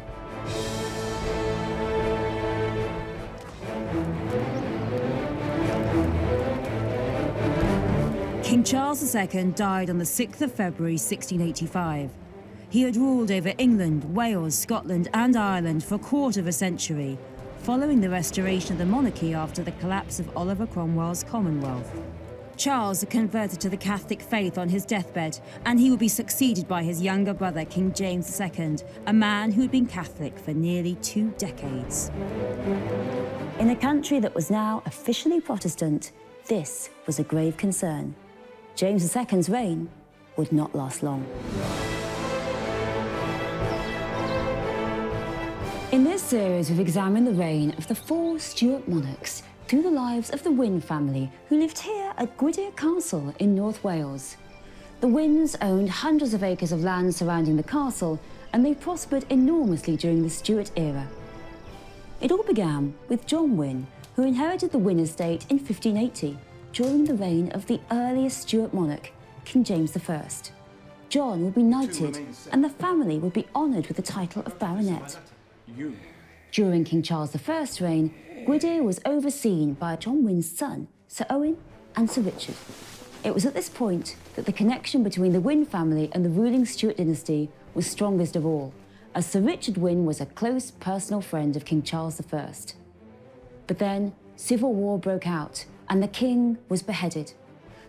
King Charles II died on the 6th of February 1685. He had ruled over England, Wales, Scotland and Ireland for a quarter of a century, following the restoration of the monarchy after the collapse of Oliver Cromwell's Commonwealth. Charles had converted to the Catholic faith on his deathbed, and he would be succeeded by his younger brother, King James II, a man who had been Catholic for nearly 2 decades. In a country that was now officially Protestant, this was a grave concern. James II's reign would not last long. In this series, we've examined the reign of the 4 Stuart monarchs through the lives of the Wynne family, who lived here at Gwydir Castle in North Wales. The Wynnes owned hundreds of acres of land surrounding the castle, and they prospered enormously during the Stuart era. It all began with John Wynne, who inherited the Wynne estate in 1580, during the reign of the earliest Stuart monarch, King James I. John would be knighted, and the family would be honoured with the title of baronet. During King Charles I's reign, Gwydir was overseen by John Wynne's son, Sir Owen and Sir Richard. It was at this point that the connection between the Wynne family and the ruling Stuart dynasty was strongest of all, as Sir Richard Wynne was a close personal friend of King Charles I. But then, civil war broke out, and the king was beheaded.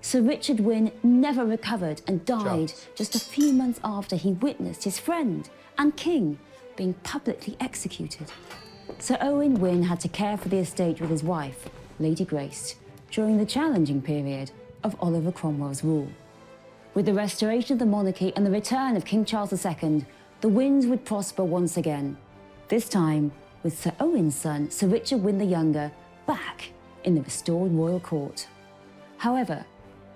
Sir Richard Wynne never recovered and died just a few months after he witnessed his friend and king being publicly executed. Sir Owen Wynne had to care for the estate with his wife, Lady Grace, during the challenging period of Oliver Cromwell's rule. With the restoration of the monarchy and the return of King Charles II, the Wynnes would prosper once again, this time with Sir Owen's son, Sir Richard Wynne the Younger, back in the restored royal court. However,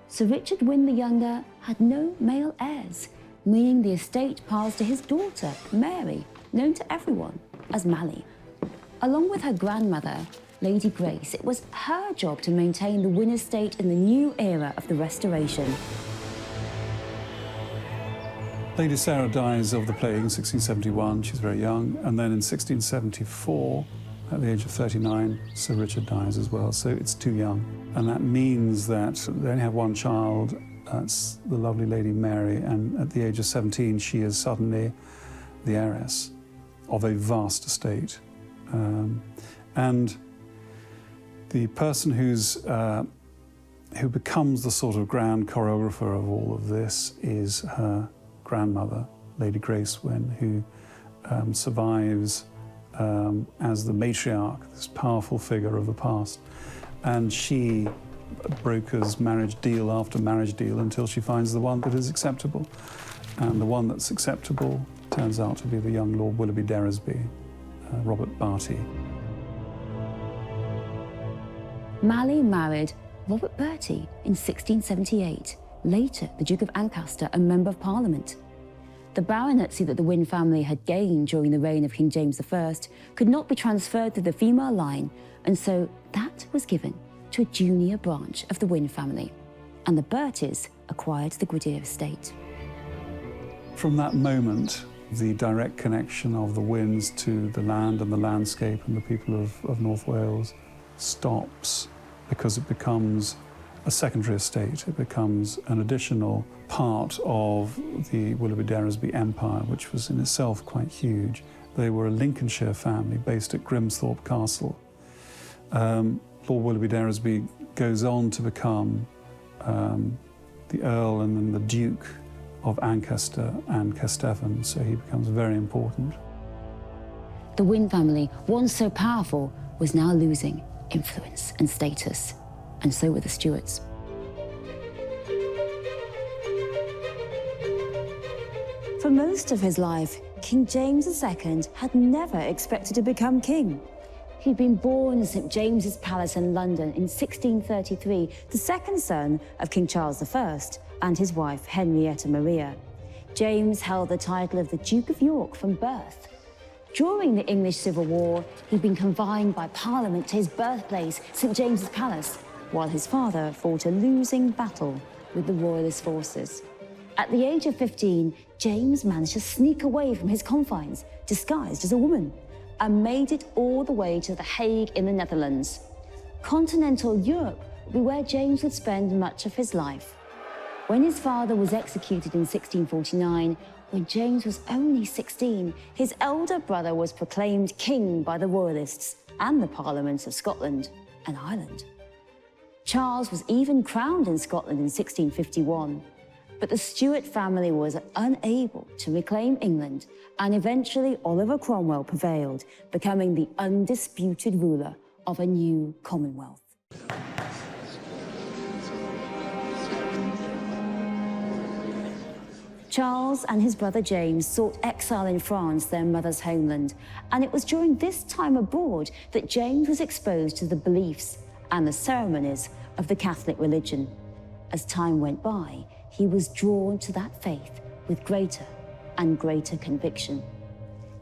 Sir Richard Wynne the Younger had no male heirs, meaning the estate passed to his daughter, Mary, known to everyone as Mally. Along with her grandmother, Lady Grace, it was her job to maintain the Wynn estate in the new era of the Restoration. Lady Sarah dies of the plague in 1671, she's very young, and then in 1674, at the age of 39, Sir Richard dies as well, so it's too young. And that means that they only have one child, that's the lovely Lady Mary, and at the age of 17, she is suddenly the heiress of a vast estate. And the person who becomes the sort of grand choreographer of all of this is her grandmother, Lady Grace Wynn, who survives as the matriarch, this powerful figure of the past. And she brokers marriage deal after marriage deal until she finds the one that is acceptable. And the one that's acceptable turns out to be the young Lord Willoughby Deresby, Robert Barty. Mally married Robert Bertie in 1678, later the Duke of Ancaster and Member of Parliament. The baronetcy that the Wynn family had gained during the reign of King James I could not be transferred through the female line, and so that was given to a junior branch of the Wynn family, and the Berties acquired the Gwydir estate. From that moment, the direct connection of the Wynns to the land and the landscape and the people of North Wales stops, because it becomes a secondary estate. It becomes an additional part of the Willoughby Deresby empire, which was in itself quite huge. They were a Lincolnshire family based at Grimsthorpe Castle. Lord Willoughby Deresby goes on to become the Earl and then the Duke of Ancaster and Kesteven, so he becomes very important. The Wynn family, once so powerful, was now losing influence and status, and so were the Stuarts. For most of his life, King James II had never expected to become king. He'd been born in St James's Palace in London in 1633, the second son of King Charles I and his wife Henrietta Maria. James held the title of the Duke of York from birth. During the English Civil War, he'd been confined by Parliament to his birthplace, St James's Palace, while his father fought a losing battle with the Royalist forces. At the age of 15, James managed to sneak away from his confines, disguised as a woman, and made it all the way to The Hague in the Netherlands. Continental Europe would be where James would spend much of his life. When his father was executed in 1649, when James was only 16, his elder brother was proclaimed king by the Royalists and the Parliaments of Scotland and Ireland. Charles was even crowned in Scotland in 1651, but the Stuart family was unable to reclaim England, and eventually Oliver Cromwell prevailed, becoming the undisputed ruler of a new Commonwealth. Charles and his brother James sought exile in France, their mother's homeland, and it was during this time abroad that James was exposed to the beliefs and the ceremonies of the Catholic religion. As time went by, he was drawn to that faith with greater and greater conviction.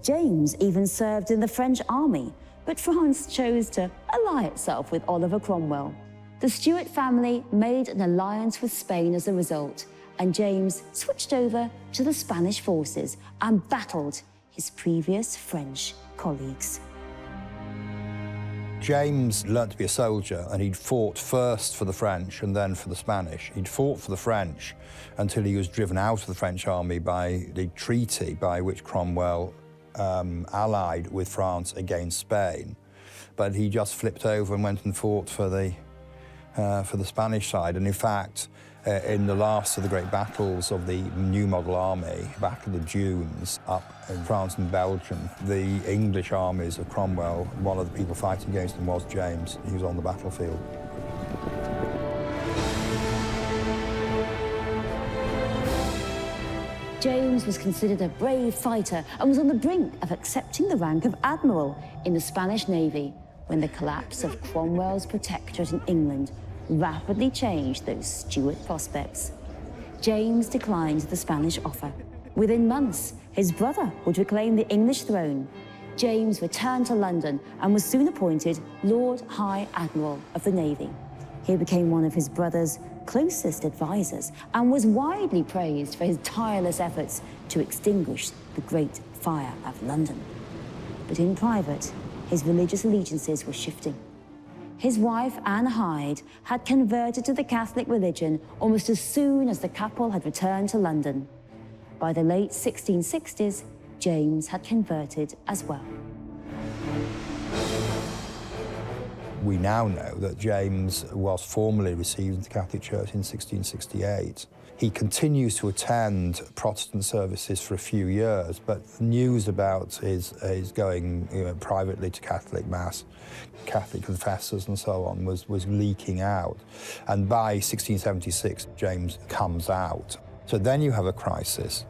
James even served in the French army, but France chose to ally itself with Oliver Cromwell. The Stuart family made an alliance with Spain as a result, and James switched over to the Spanish forces and battled his previous French colleagues. James learnt to be a soldier, and he'd fought first for the French and then for the Spanish. He'd fought for the French until he was driven out of the French army by the treaty by which Cromwell allied with France against Spain. But he just flipped over and went and fought for the Spanish side. And in fact, in the last of the great battles of the new model army, Battle of the Dunes, up in France and Belgium, the English armies of Cromwell, one of the people fighting against them was James. He was on the battlefield. James was considered a brave fighter and was on the brink of accepting the rank of admiral in the Spanish Navy when the collapse of Cromwell's protectorate in England rapidly changed those Stuart prospects. James declined the Spanish offer. Within months, his brother would reclaim the English throne. James returned to London and was soon appointed Lord High Admiral of the Navy. He became one of his brother's closest advisors and was widely praised for his tireless efforts to extinguish the Great Fire of London. But in private, his religious allegiances were shifting. His wife, Anne Hyde, had converted to the Catholic religion almost as soon as the couple had returned to London. By the late 1660s, James had converted as well. We now know that James was formally received into the Catholic Church in 1668. He continues to attend Protestant services for a few years, but news about his going privately to Catholic Mass, Catholic confessors and so on was leaking out. And by 1676, James comes out. So then you have a crisis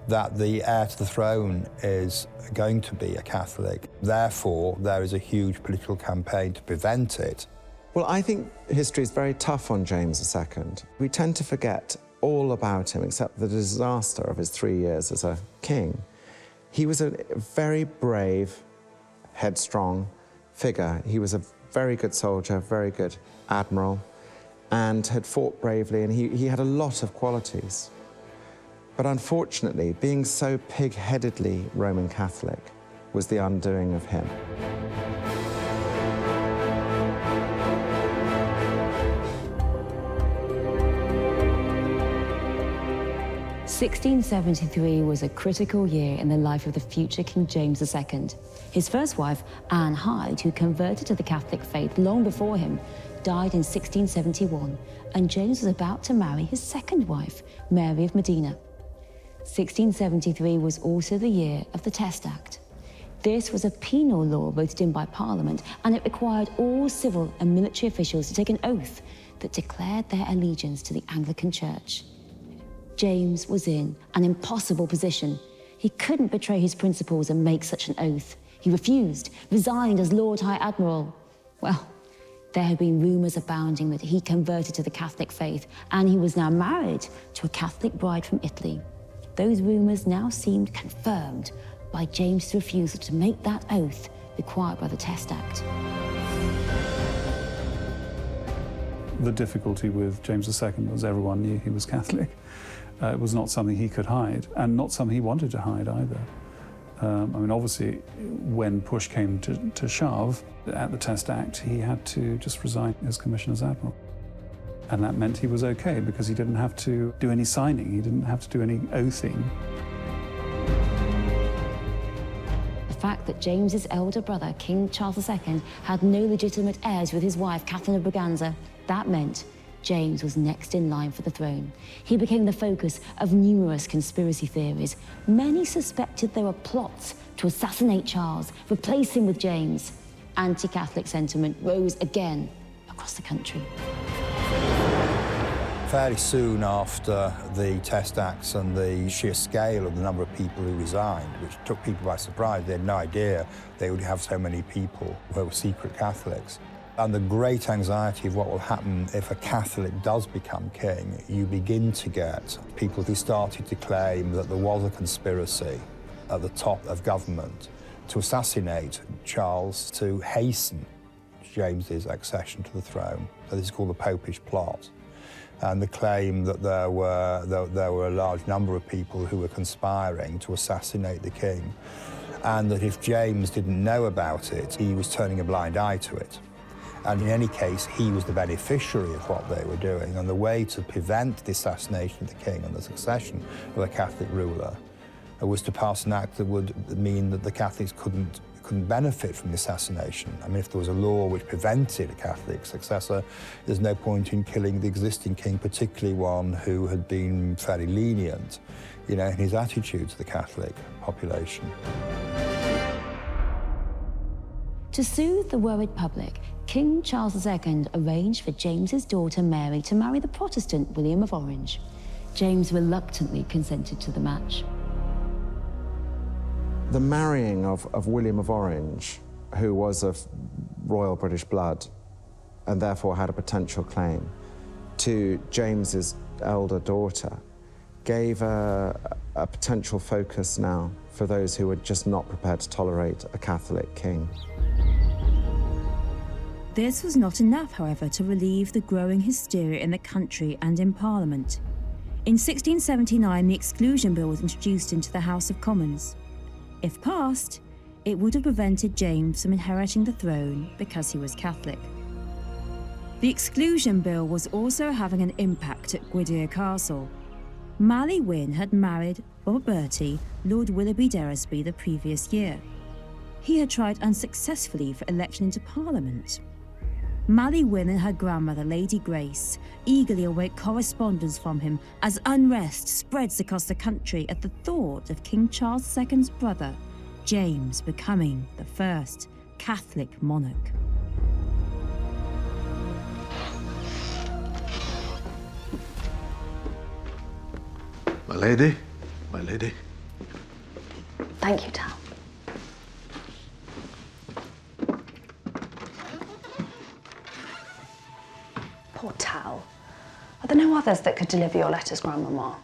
that the heir to the throne is going to be a Catholic. Therefore, there is a huge political campaign to prevent it. Well, I think history is very tough on James II. We tend to forget all about him except the disaster of his 3 years as a king. He was a very brave, headstrong figure. He was a very good soldier, very good admiral, and had fought bravely, and he had a lot of qualities. But unfortunately, being so pig-headedly Roman Catholic was the undoing of him. (1673) was a critical year in the life of the future King James II. His first wife, Anne Hyde, who converted to the Catholic faith long before him, died in 1671, and James was about to marry his second wife, Mary of Modena. 1673 was also the year of the Test Act. This was a penal law voted in by Parliament, and it required all civil and military officials to take an oath that declared their allegiance to the Anglican Church. James was in an impossible position. He couldn't betray his principles and make such an oath. He refused, resigned as Lord High Admiral. Well, there had been rumours abounding that he converted to the Catholic faith, and he was now married to a Catholic bride from Italy. Those rumours now seemed confirmed by James' refusal to make that oath required by the Test Act. The difficulty with James II was everyone knew he was Catholic. It was not something he could hide, and not something he wanted to hide either. Obviously, when push came to shove at the Test Act, he had to just resign his commission as Admiral. And that meant he was okay, because he didn't have to do any signing, he didn't have to do any oathing. The fact that James's elder brother, King Charles II, had no legitimate heirs with his wife, Catherine of Braganza, that meant James was next in line for the throne. He became the focus of numerous conspiracy theories. Many suspected there were plots to assassinate Charles, replace him with James. Anti-Catholic sentiment rose again across the country. Fairly soon after the Test Acts and the sheer scale of the number of people who resigned, which took people by surprise, they had no idea they would have so many people who were secret Catholics. And the great anxiety of what will happen if a Catholic does become king, you begin to get people who started to claim that there was a conspiracy at the top of government to assassinate Charles to hasten James's accession to the throne. So this is called the Popish plot. And the claim that there were a large number of people who were conspiring to assassinate the king, and that if James didn't know about it, he was turning a blind eye to it. And in any case, he was the beneficiary of what they were doing, and the way to prevent the assassination of the king and the succession of a Catholic ruler was to pass an act that would mean that the Catholics couldn't benefit from the assassination. I mean, if there was a law which prevented a Catholic successor, there's no point in killing the existing king, particularly one who had been fairly lenient, in his attitude to the Catholic population. To soothe the worried public, King Charles II arranged for James's daughter Mary to marry the Protestant William of Orange. James reluctantly consented to the match. The marrying of William of Orange, who was of royal British blood and therefore had a potential claim, to James's elder daughter, gave a a potential focus now for those who were just not prepared to tolerate a Catholic king. This was not enough, however, to relieve the growing hysteria in the country and in Parliament. In 1679, the Exclusion Bill was introduced into the House of Commons. If passed, it would have prevented James from inheriting the throne because he was Catholic. The Exclusion Bill was also having an impact at Gwydir Castle. Mally Wynne had married Robert Bertie, Lord Willoughby Deresby, the previous year. He had tried unsuccessfully for election into Parliament. Mally Wynne and her grandmother, Lady Grace, eagerly await correspondence from him as unrest spreads across the country at the thought of King Charles II's brother, James, becoming the first Catholic monarch. My lady, my lady. Thank you, Tal. Poor Tal. Are there no others that could deliver your letters, Grandmama?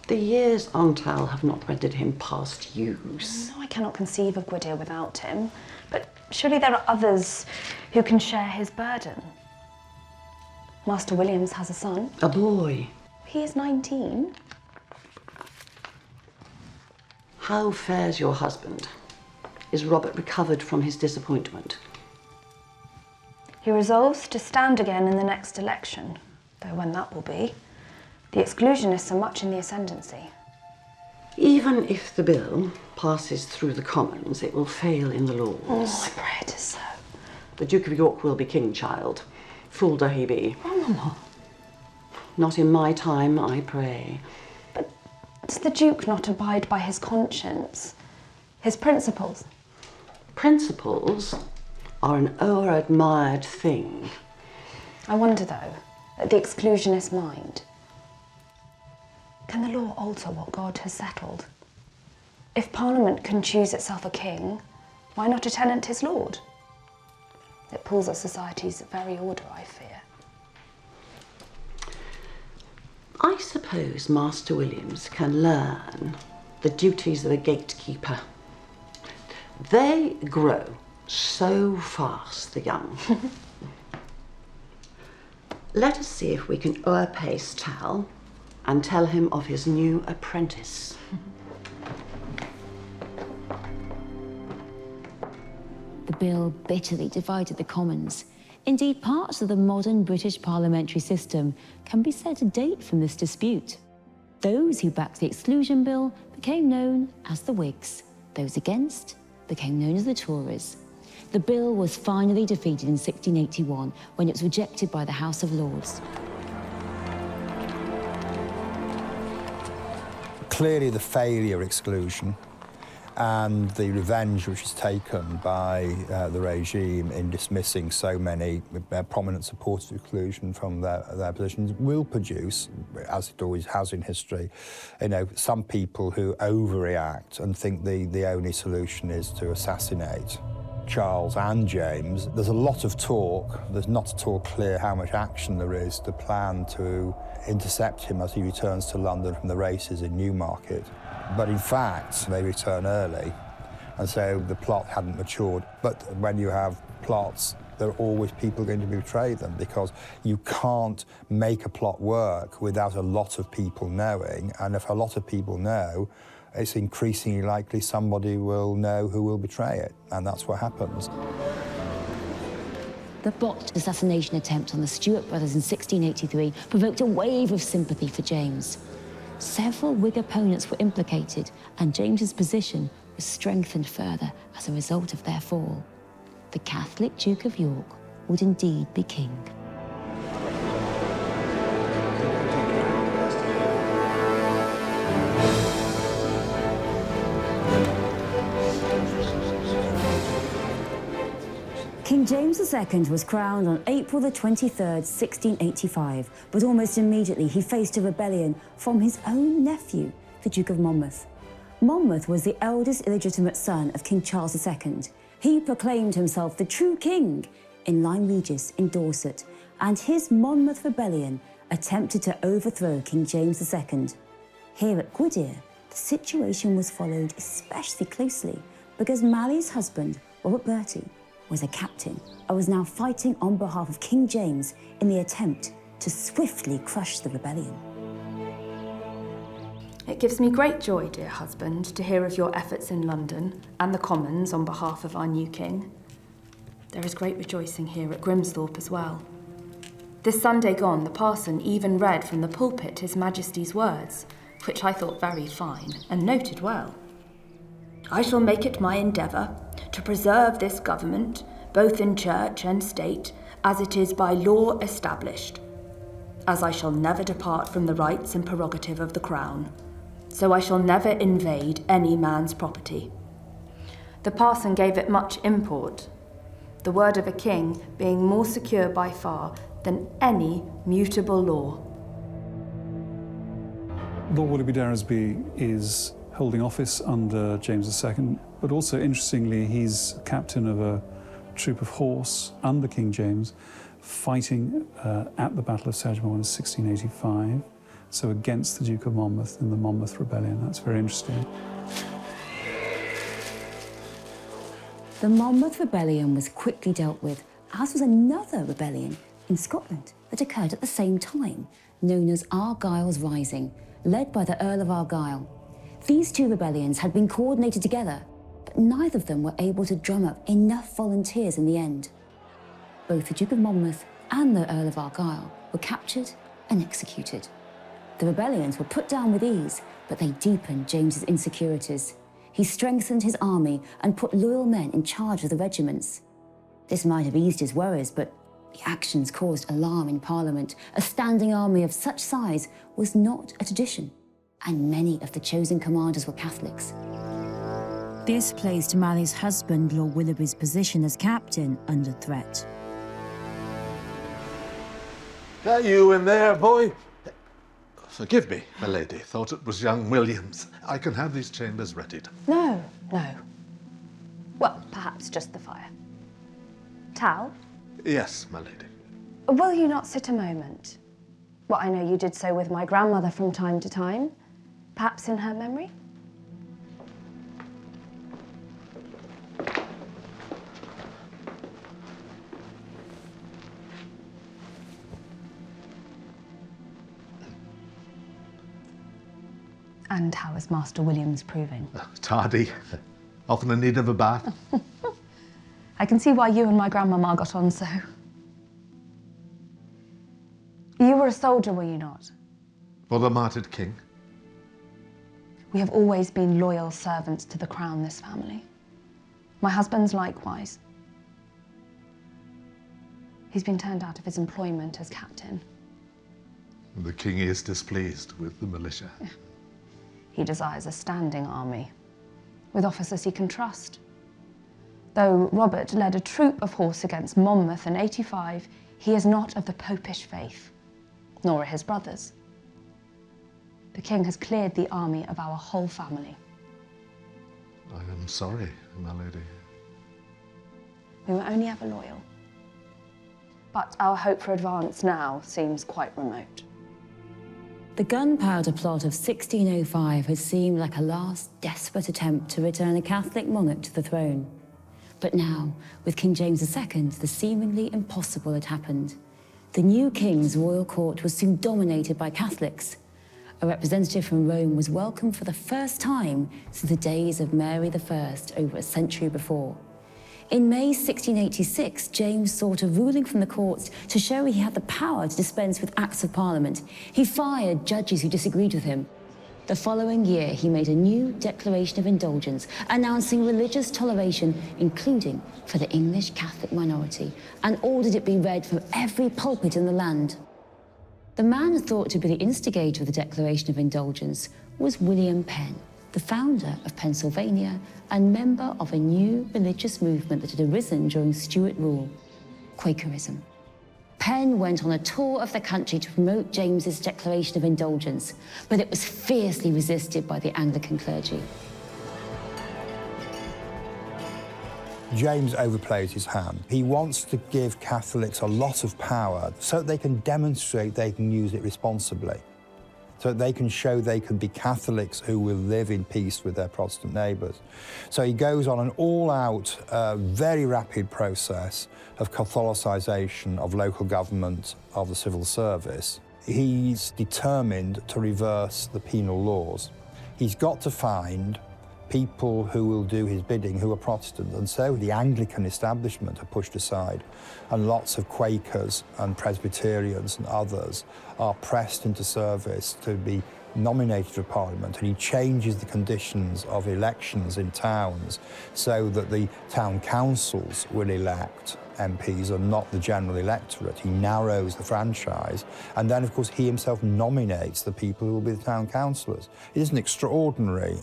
The years on Tal have not rendered him past use. No, I cannot conceive of Gwydir without him. But surely there are others who can share his burden. Master Williams has a son. A boy. He is 19. How fares your husband? Is Robert recovered from his disappointment? He resolves to stand again in the next election, though when that will be. The exclusionists are much in the ascendancy. Even if the bill passes through the Commons, it will fail in the Lords. Oh, I pray it is so. The Duke of York will be king child, fool though he be. Grandmama. Not in my time, I pray. But does the Duke not abide by his conscience, his principles? Principles are an o'er-admired thing. I wonder, though, at the exclusionist mind. Can the law alter what God has settled? If Parliament can choose itself a king, why not a tenant his lord? It pulls at society's very order, I fear. I suppose Master Williams can learn the duties of a gatekeeper. They grow so fast, the young. Let us see if we can o'erpace Tal and tell him of his new apprentice. The bill bitterly divided the Commons. Indeed, parts of the modern British parliamentary system can be said to date from this dispute. Those who backed the Exclusion Bill became known as the Whigs. Those against became known as the Tories. The bill was finally defeated in 1681 when it was rejected by the House of Lords. Clearly the failure exclusion and the revenge which is taken by the regime in dismissing so many prominent supporters of exclusion from their positions will produce, as it always has in history, some people who overreact and think the only solution is to assassinate Charles and James. There's a lot of talk. There's not at all clear how much action there is to plan to intercept him as he returns to London from the races in Newmarket. But in fact, they return early, and so the plot hadn't matured. But when you have plots, there are always people going to betray them, because you can't make a plot work without a lot of people knowing, and if a lot of people know, it's increasingly likely somebody will know who will betray it, and that's what happens. The botched assassination attempt on the Stuart brothers in 1683 provoked a wave of sympathy for James. Several Whig opponents were implicated, and James's position was strengthened further as a result of their fall. The Catholic Duke of York would indeed be king. King James II was crowned on April the 23rd, 1685, but almost immediately he faced a rebellion from his own nephew, the Duke of Monmouth. Monmouth was the eldest illegitimate son of King Charles II. He proclaimed himself the true king in Lyme Regis in Dorset, and his Monmouth rebellion attempted to overthrow King James II. Here at Gwydir, The situation was followed especially closely because Mary's husband, Robert Bertie, was a captain and was now fighting on behalf of King James in the attempt to swiftly crush the rebellion. It gives me great joy, dear husband, to hear of your efforts in London and the Commons on behalf of our new king. There is great rejoicing here at Grimsthorpe as well. This Sunday gone, the parson even read from the pulpit His Majesty's words, which I thought very fine and noted well. I shall make it my endeavour to preserve this government, both in church and state, as it is by law established. As I shall never depart from the rights and prerogative of the crown, so I shall never invade any man's property. The parson gave it much import, the word of a king being more secure by far than any mutable law. Lord Willoughby D'Eresby is holding office under James II, but also, interestingly, he's captain of a troop of horse under King James, fighting at the Battle of Sedgemoor in 1685, so against the Duke of Monmouth in the Monmouth Rebellion. That's very interesting. The Monmouth Rebellion was quickly dealt with, as was another rebellion in Scotland that occurred at the same time, known as Argyle's Rising, led by the Earl of Argyle. These two rebellions had been coordinated together, but neither of them were able to drum up enough volunteers in the end. Both the Duke of Monmouth and the Earl of Argyle were captured and executed. The rebellions were put down with ease, but they deepened James's insecurities. He strengthened his army and put loyal men in charge of the regiments. This might have eased his worries, but the actions caused alarm in Parliament. A standing army of such size was not a tradition, and many of the chosen commanders were Catholics. This placed Mary's husband, Lord Willoughby's position as captain under threat. That you in there, boy? Forgive me, my lady. Thought it was young Williams. I can have these chambers readied. No, no. Well, perhaps just the fire. Tal? Yes, my lady. Will you not sit a moment? Well, I know you did so with my grandmother from time to time. Perhaps in her memory? And how is Master Williams proving? Tardy. Often in need of a bath. I can see why you and my grandmama got on so. You were a soldier, were you not? For the martyred king. We have always been loyal servants to the crown, this family. My husband's likewise. He's been turned out of his employment as captain. The king is displeased with the militia. He desires a standing army, with officers he can trust. Though Robert led a troop of horse against Monmouth in '85, he is not of the popish faith, nor are his brothers. The king has cleared the army of our whole family. I am sorry, my lady. We were only ever loyal. But our hope for advance now seems quite remote. The gunpowder plot of 1605 had seemed like a last desperate attempt to return a Catholic monarch to the throne. But now, with King James II, the seemingly impossible had happened. The new king's royal court was soon dominated by Catholics. A representative from Rome was welcomed for the first time since the days of Mary I over a century before. In May 1686, James sought a ruling from the courts to show he had the power to dispense with acts of parliament. He fired judges who disagreed with him. The following year, he made a new declaration of indulgence, announcing religious toleration, including for the English Catholic minority, and ordered it be read from every pulpit in the land. The man thought to be the instigator of the Declaration of Indulgence was William Penn, the founder of Pennsylvania and member of a new religious movement that had arisen during Stuart rule, Quakerism. Penn went on a tour of the country to promote James's Declaration of Indulgence, but it was fiercely resisted by the Anglican clergy. James overplays his hand. He wants to give Catholics a lot of power so that they can demonstrate they can use it responsibly. so that they can show they can be Catholics who will live in peace with their Protestant neighbours. So he goes on an all-out, very rapid process of Catholicisation of local government, of the civil service. He's determined to reverse the penal laws. He's got to find people who will do his bidding who are Protestant, and so the Anglican establishment are pushed aside, and lots of Quakers and Presbyterians and others are pressed into service to be nominated for Parliament, and he changes the conditions of elections in towns so that the town councils will elect MPs and not the general electorate. He narrows the franchise, and then, of course, he himself nominates the people who will be the town councillors. It is an extraordinary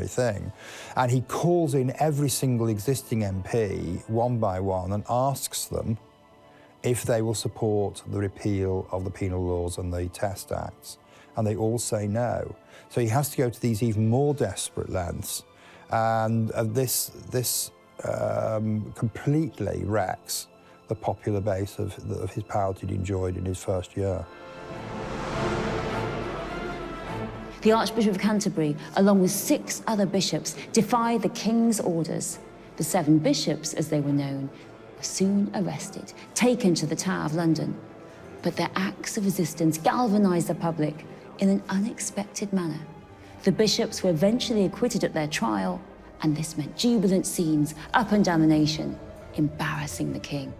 thing. And he calls in every single existing MP, one by one, and asks them if they will support the repeal of the penal laws and the Test Acts. And they all say no. So he has to go to these even more desperate lengths. And this completely wrecks the popular base of his power that he'd enjoyed in his first year. The Archbishop of Canterbury, along with 6 other bishops, defied the king's orders. The 7 bishops, as they were known, were soon arrested, taken to the Tower of London. But their acts of resistance galvanised the public in an unexpected manner. The bishops were eventually acquitted at their trial, and this meant jubilant scenes up and down the nation, embarrassing the king.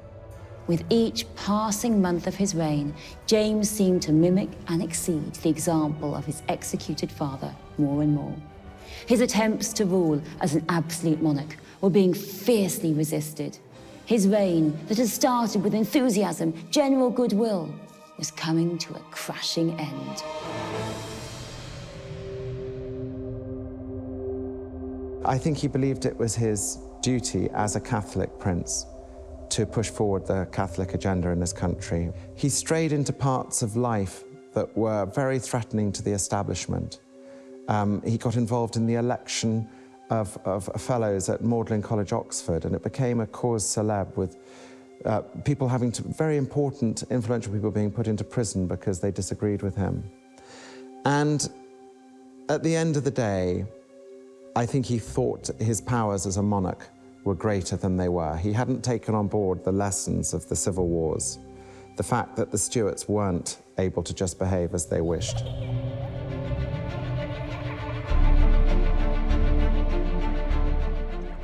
With each passing month of his reign, James seemed to mimic and exceed the example of his executed father more and more. His attempts to rule as an absolute monarch were being fiercely resisted. His reign, that had started with enthusiasm, general goodwill, was coming to a crashing end. I think he believed it was his duty as a Catholic prince to push forward the Catholic agenda in this country. He strayed into parts of life that were very threatening to the establishment. He got involved in the election of fellows at Magdalen College, Oxford, and it became a cause célèbre with people having to, very important, influential people being put into prison because they disagreed with him. And at the end of the day, I think he thought his powers as a monarch were greater than they were. He hadn't taken on board the lessons of the civil wars, the fact that the Stuarts weren't able to just behave as they wished.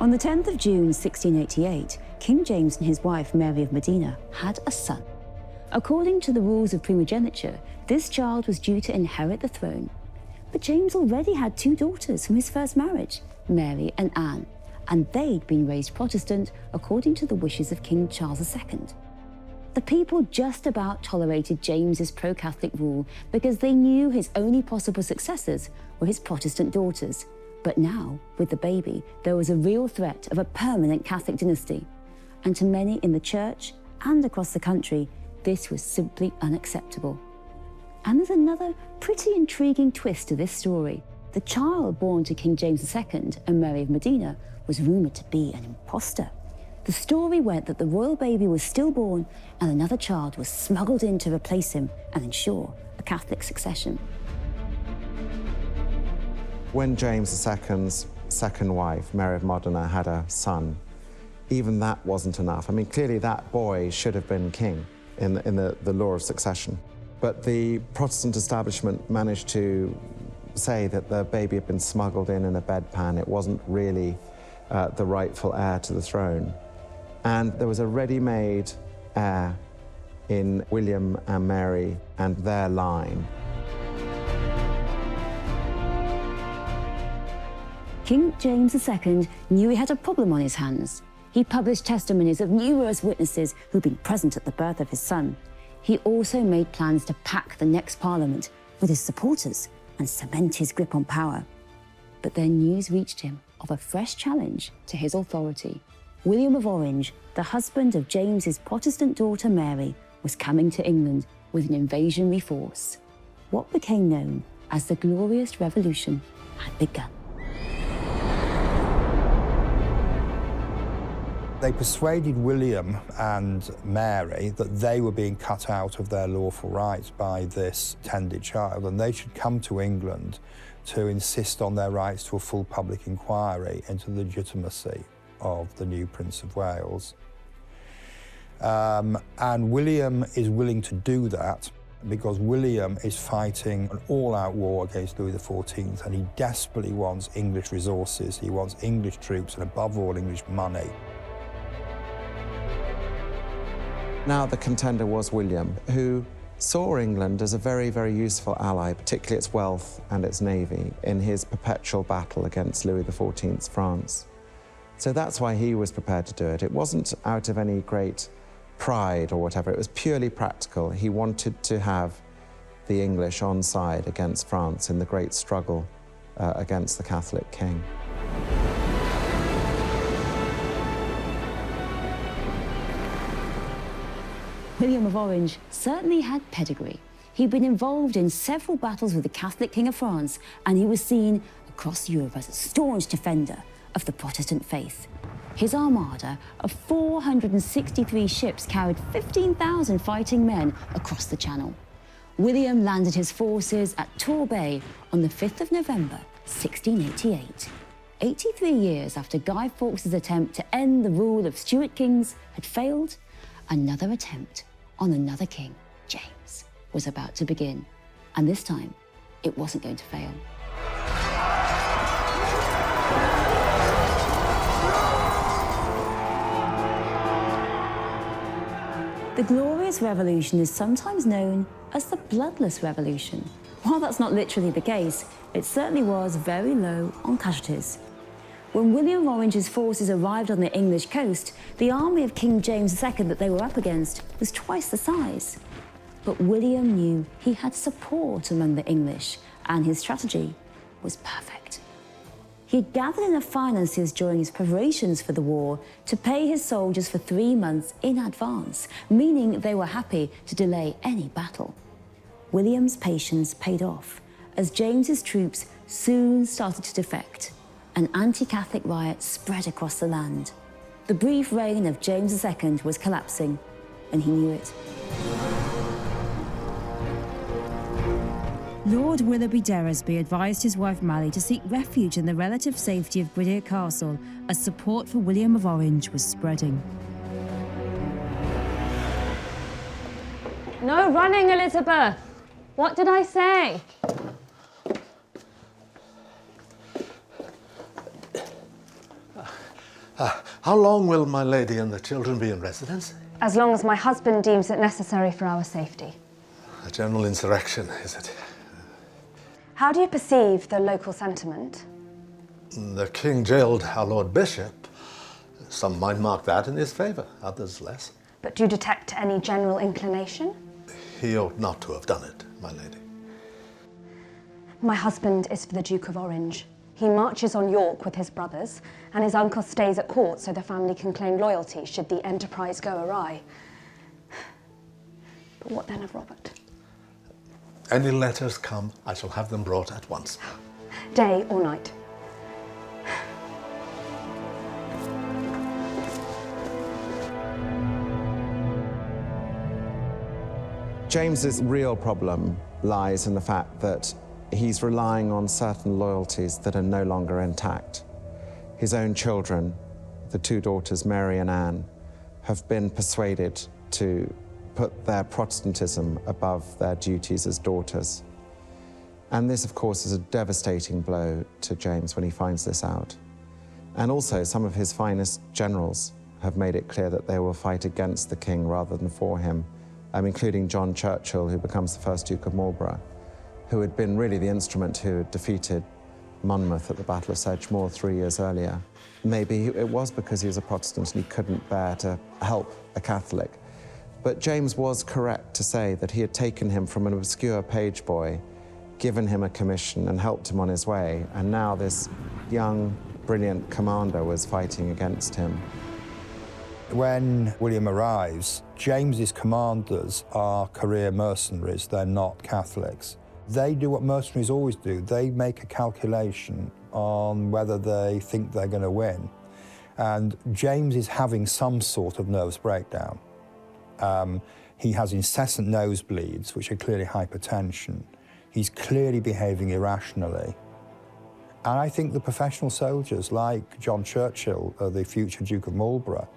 On the 10th of June 1688, King James and his wife Mary of Modena had a son. According to the rules of primogeniture, this child was due to inherit the throne. But James already had 2 daughters from his first marriage, Mary and Anne, and they'd been raised Protestant according to the wishes of King Charles II. The people just about tolerated James's pro-Catholic rule because they knew his only possible successors were his Protestant daughters. But now, with the baby, there was a real threat of a permanent Catholic dynasty. And to many in the church and across the country, this was simply unacceptable. And there's another pretty intriguing twist to this story. The child born to King James II and Mary of Modena was rumoured to be an imposter. The story went that the royal baby was stillborn and another child was smuggled in to replace him and ensure a Catholic succession. When James II's second wife, Mary of Modena, had a son, even that wasn't enough. I mean, clearly that boy should have been king in the law of succession. But the Protestant establishment managed to say that the baby had been smuggled in a bedpan. It wasn't really the rightful heir to the throne. And there was a ready-made heir in William and Mary and their line. King James II knew he had a problem on his hands. He published testimonies of numerous witnesses who'd been present at the birth of his son. He also made plans to pack the next Parliament with his supporters and cement his grip on power. But then news reached him of a fresh challenge to his authority. William of Orange, the husband of James's Protestant daughter Mary, was coming to England with an invasionary force. What became known as the Glorious Revolution had begun. They persuaded William and Mary that they were being cut out of their lawful rights by this tended child, and they should come to England to insist on their rights to a full public inquiry into the legitimacy of the new Prince of Wales. And William is willing to do that because William is fighting an all-out war against Louis XIV, and he desperately wants English resources, he wants English troops, and above all, English money. Now the contender was William, who saw England as a very, very useful ally, particularly its wealth and its navy, in his perpetual battle against Louis XIV's France. So that's why he was prepared to do it. It wasn't out of any great pride or whatever, it was purely practical. He wanted to have the English on side against France in the great struggle against the Catholic king. William of Orange certainly had pedigree. He'd been involved in several battles with the Catholic King of France, and he was seen across Europe as a staunch defender of the Protestant faith. His armada of 463 ships carried 15,000 fighting men across the Channel. William landed his forces at Torbay on the 5th of November, 1688. 83 years after Guy Fawkes' attempt to end the rule of Stuart Kings had failed, another attempt on another king, James, was about to begin. And this time, it wasn't going to fail. The Glorious Revolution is sometimes known as the Bloodless Revolution. While that's not literally the case, it certainly was very low on casualties. When William of Orange's forces arrived on the English coast, the army of King James II that they were up against was twice the size. But William knew he had support among the English, and his strategy was perfect. He had gathered enough finances during his preparations for the war to pay his soldiers for 3 months in advance, meaning they were happy to delay any battle. William's patience paid off, as James's troops soon started to defect. An anti-Catholic riot spread across the land. The brief reign of James II was collapsing, and he knew it. Lord Willoughby Deresby advised his wife Mally to seek refuge in the relative safety of Gwydir Castle as support for William of Orange was spreading. No running, Elizabeth! What did I say? How long will my lady and the children be in residence? As long as my husband deems it necessary for our safety. A general insurrection, is it? How do you perceive the local sentiment? The king jailed our Lord Bishop. Some might mark that in his favour, others less. But do you detect any general inclination? He ought not to have done it, my lady. My husband is for the Duke of Orange. He marches on York with his brothers, and his uncle stays at court so the family can claim loyalty should the enterprise go awry. But what then of Robert? Any letters come, I shall have them brought at once. Day or night? James's real problem lies in the fact that he's relying on certain loyalties that are no longer intact. His own children, the 2 daughters, Mary and Anne, have been persuaded to put their Protestantism above their duties as daughters. And this, of course, is a devastating blow to James when he finds this out. And also, some of his finest generals have made it clear that they will fight against the king rather than for him, including John Churchill, who becomes the first Duke of Marlborough, who had been really the instrument who had defeated Monmouth at the Battle of Sedgemoor 3 years earlier. Maybe it was because he was a Protestant and he couldn't bear to help a Catholic. But James was correct to say that he had taken him from an obscure page boy, given him a commission and helped him on his way, and now this young, brilliant commander was fighting against him. When William arrives, James's commanders are career mercenaries, they're not Catholics. They do what mercenaries always do, they make a calculation on whether they think they're going to win. And James is having some sort of nervous breakdown. He has incessant nosebleeds, which are clearly hypertension. He's clearly behaving irrationally. And I think the professional soldiers, like John Churchill, the future Duke of Marlborough,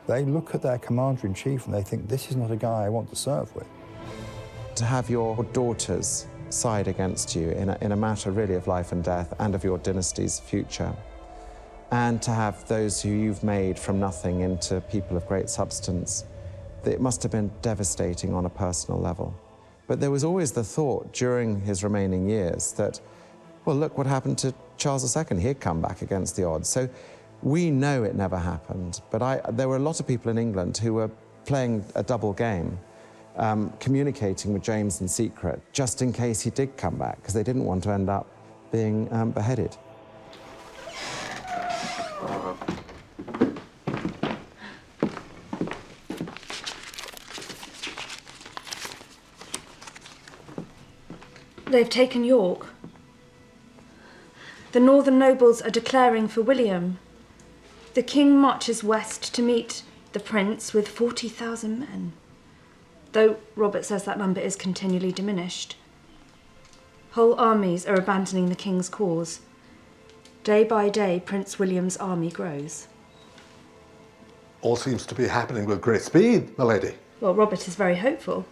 they look at their commander-in-chief and they think, this is not a guy I want to serve with. To have your daughters side against you in a matter really of life and death and of your dynasty's future, and to have those who you've made from nothing into people of great substance, it must have been devastating on a personal level. But there was always the thought during his remaining years that, well, look what happened to Charles II. He'd come back against the odds. So we know it never happened, but there were a lot of people in England who were playing a double game, communicating with James in secret, just in case he did come back, because they didn't want to end up being beheaded. They've taken York. The northern nobles are declaring for William. The king marches west to meet the prince with 40,000 men, though Robert says that number is continually diminished. Whole armies are abandoning the king's cause. Day by day, Prince William's army grows. All seems to be happening with great speed, my lady. Well, Robert is very hopeful.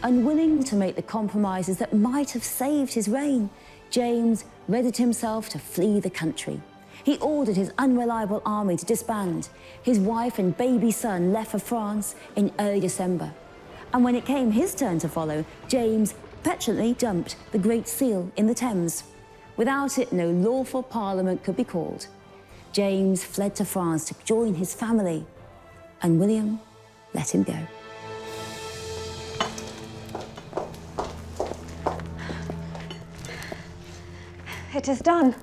Unwilling to make the compromises that might have saved his reign, James readied himself to flee the country. He ordered his unreliable army to disband. His wife and baby son left for France in early December. And when it came his turn to follow, James petulantly dumped the Great Seal in the Thames. Without it, no lawful parliament could be called. James fled to France to join his family, and William let him go. It is done.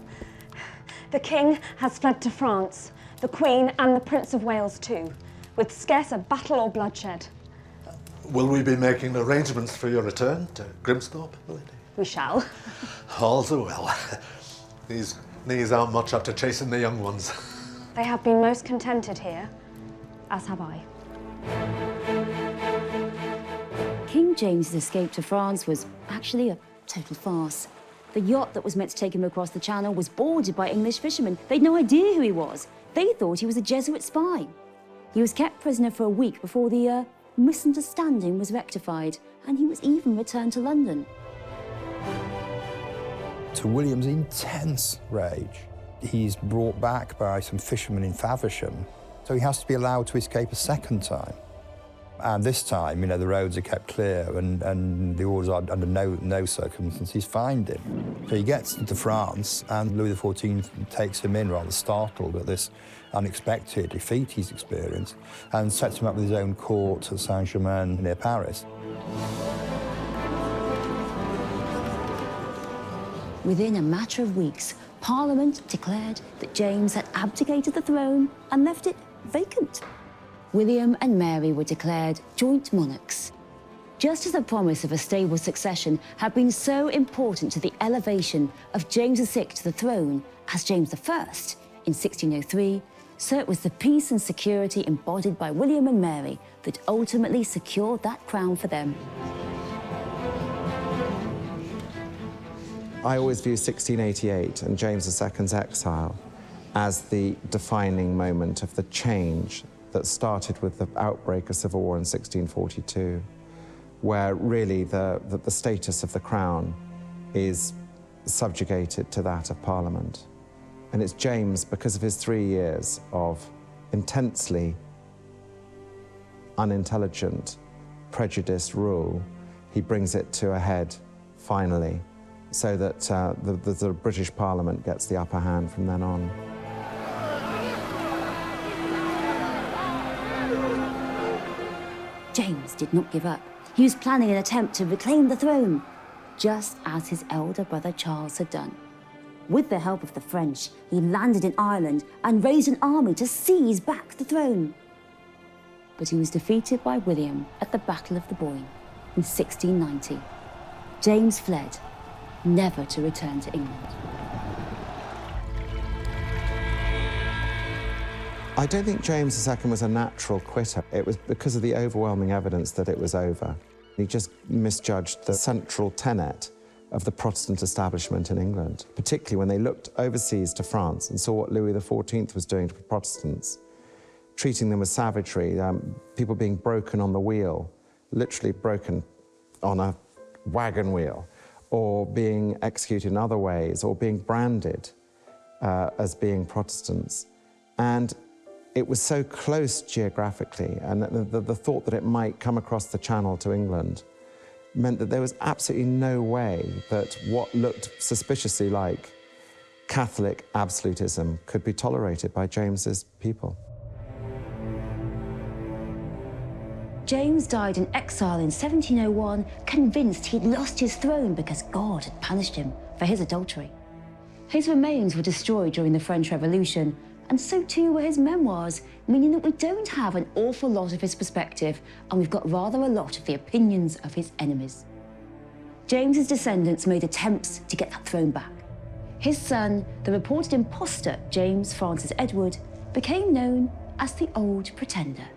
The king has fled to France, the Queen and the Prince of Wales too, with scarce a battle or bloodshed. Will we be making arrangements for your return to Grimsthorpe, my lady? We shall. All's well. These knees aren't much up to chasing the young ones. They have been most contented here, as have I. King James's escape to France was actually a total farce. The yacht that was meant to take him across the Channel was boarded by English fishermen. They'd no idea who he was. They thought he was a Jesuit spy. He was kept prisoner for a week before the misunderstanding was rectified, and he was even returned to London. To William's intense rage, he's brought back by some fishermen in Faversham, so he has to be allowed to escape a second time. And this time, the roads are kept clear and the orders are under no circumstances find him. So he gets into France and Louis XIV takes him in rather startled at this unexpected defeat he's experienced and sets him up with his own court at Saint-Germain near Paris. Within a matter of weeks, Parliament declared that James had abdicated the throne and left it vacant. William and Mary were declared joint monarchs. Just as the promise of a stable succession had been so important to the elevation of James VI to the throne as James I in 1603, so it was the peace and security embodied by William and Mary that ultimately secured that crown for them. I always view 1688 and James II's exile as the defining moment of the change that started with the outbreak of civil war in 1642, where really the status of the crown is subjugated to that of Parliament. And it's James, because of his 3 years of intensely unintelligent, prejudiced rule, he brings it to a head, finally, so that the British Parliament gets the upper hand from then on. James did not give up. He was planning an attempt to reclaim the throne, just as his elder brother Charles had done. With the help of the French, he landed in Ireland and raised an army to seize back the throne. but he was defeated by William at the Battle of the Boyne in 1690. James fled, never to return to England. I don't think James II was a natural quitter. It was because of the overwhelming evidence that it was over. He just misjudged the central tenet of the Protestant establishment in England, particularly when they looked overseas to France and saw what Louis XIV was doing to Protestants, treating them with savagery, people being broken on the wheel, literally broken on a wagon wheel, or being executed in other ways, or being branded as being Protestants. And it was so close geographically, and the thought that it might come across the Channel to England meant that there was absolutely no way that what looked suspiciously like Catholic absolutism could be tolerated by James's people. James died in exile in 1701, convinced he'd lost his throne because God had punished him for his adultery. His remains were destroyed during the French Revolution, and so too were his memoirs, meaning that we don't have an awful lot of his perspective, and we've got rather a lot of the opinions of his enemies. James's descendants made attempts to get that throne back. His son, the reported impostor James Francis Edward, became known as the Old Pretender.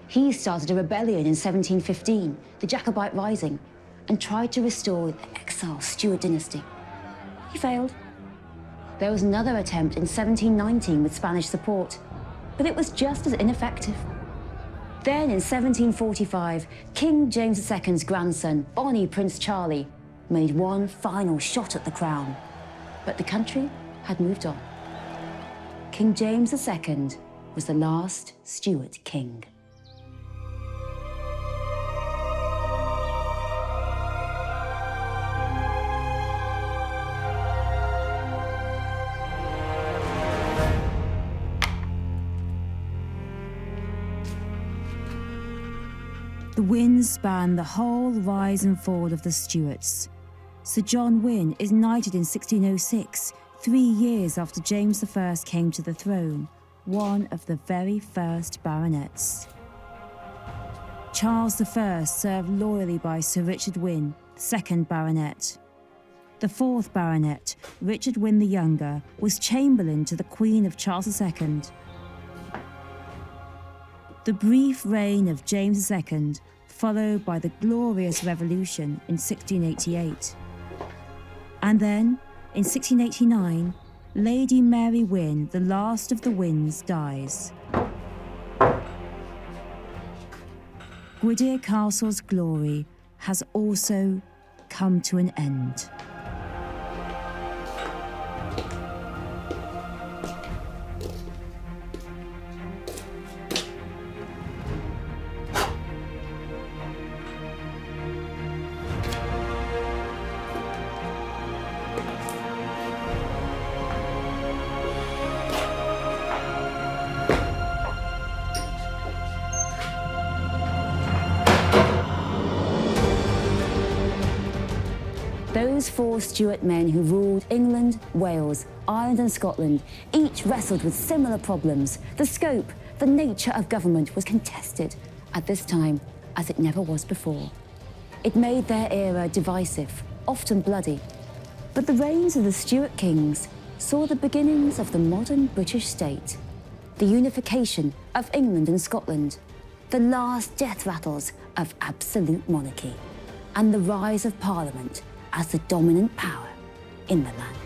He started a rebellion in 1715, the Jacobite Rising, and tried to restore the exile Stuart dynasty. He failed. There was another attempt in 1719 with Spanish support, but it was just as ineffective. Then in 1745, King James II's grandson, Bonnie Prince Charlie, made one final shot at the crown, but the country had moved on. King James II was the last Stuart king. The Wynnes span the whole rise and fall of the Stuarts. Sir John Wynne is knighted in 1606, 3 years after James I came to the throne, one of the very first baronets. Charles I served loyally by Sir Richard Wynne, 2nd Baronet. The 4th Baronet, Richard Wynne the Younger, was Chamberlain to the Queen of Charles II. The brief reign of James II, followed by the Glorious Revolution in 1688. And then, in 1689, Lady Mary Wynne, the last of the Wynnes, dies. Gwydir Castle's glory has also come to an end. Those 4 Stuart men who ruled England, Wales, Ireland and Scotland each wrestled with similar problems. The scope, the nature of government was contested at this time as it never was before. It made their era divisive, often bloody. But the reigns of the Stuart Kings saw the beginnings of the modern British state, the unification of England and Scotland, the last death rattles of absolute monarchy, and the rise of Parliament as the dominant power in the land.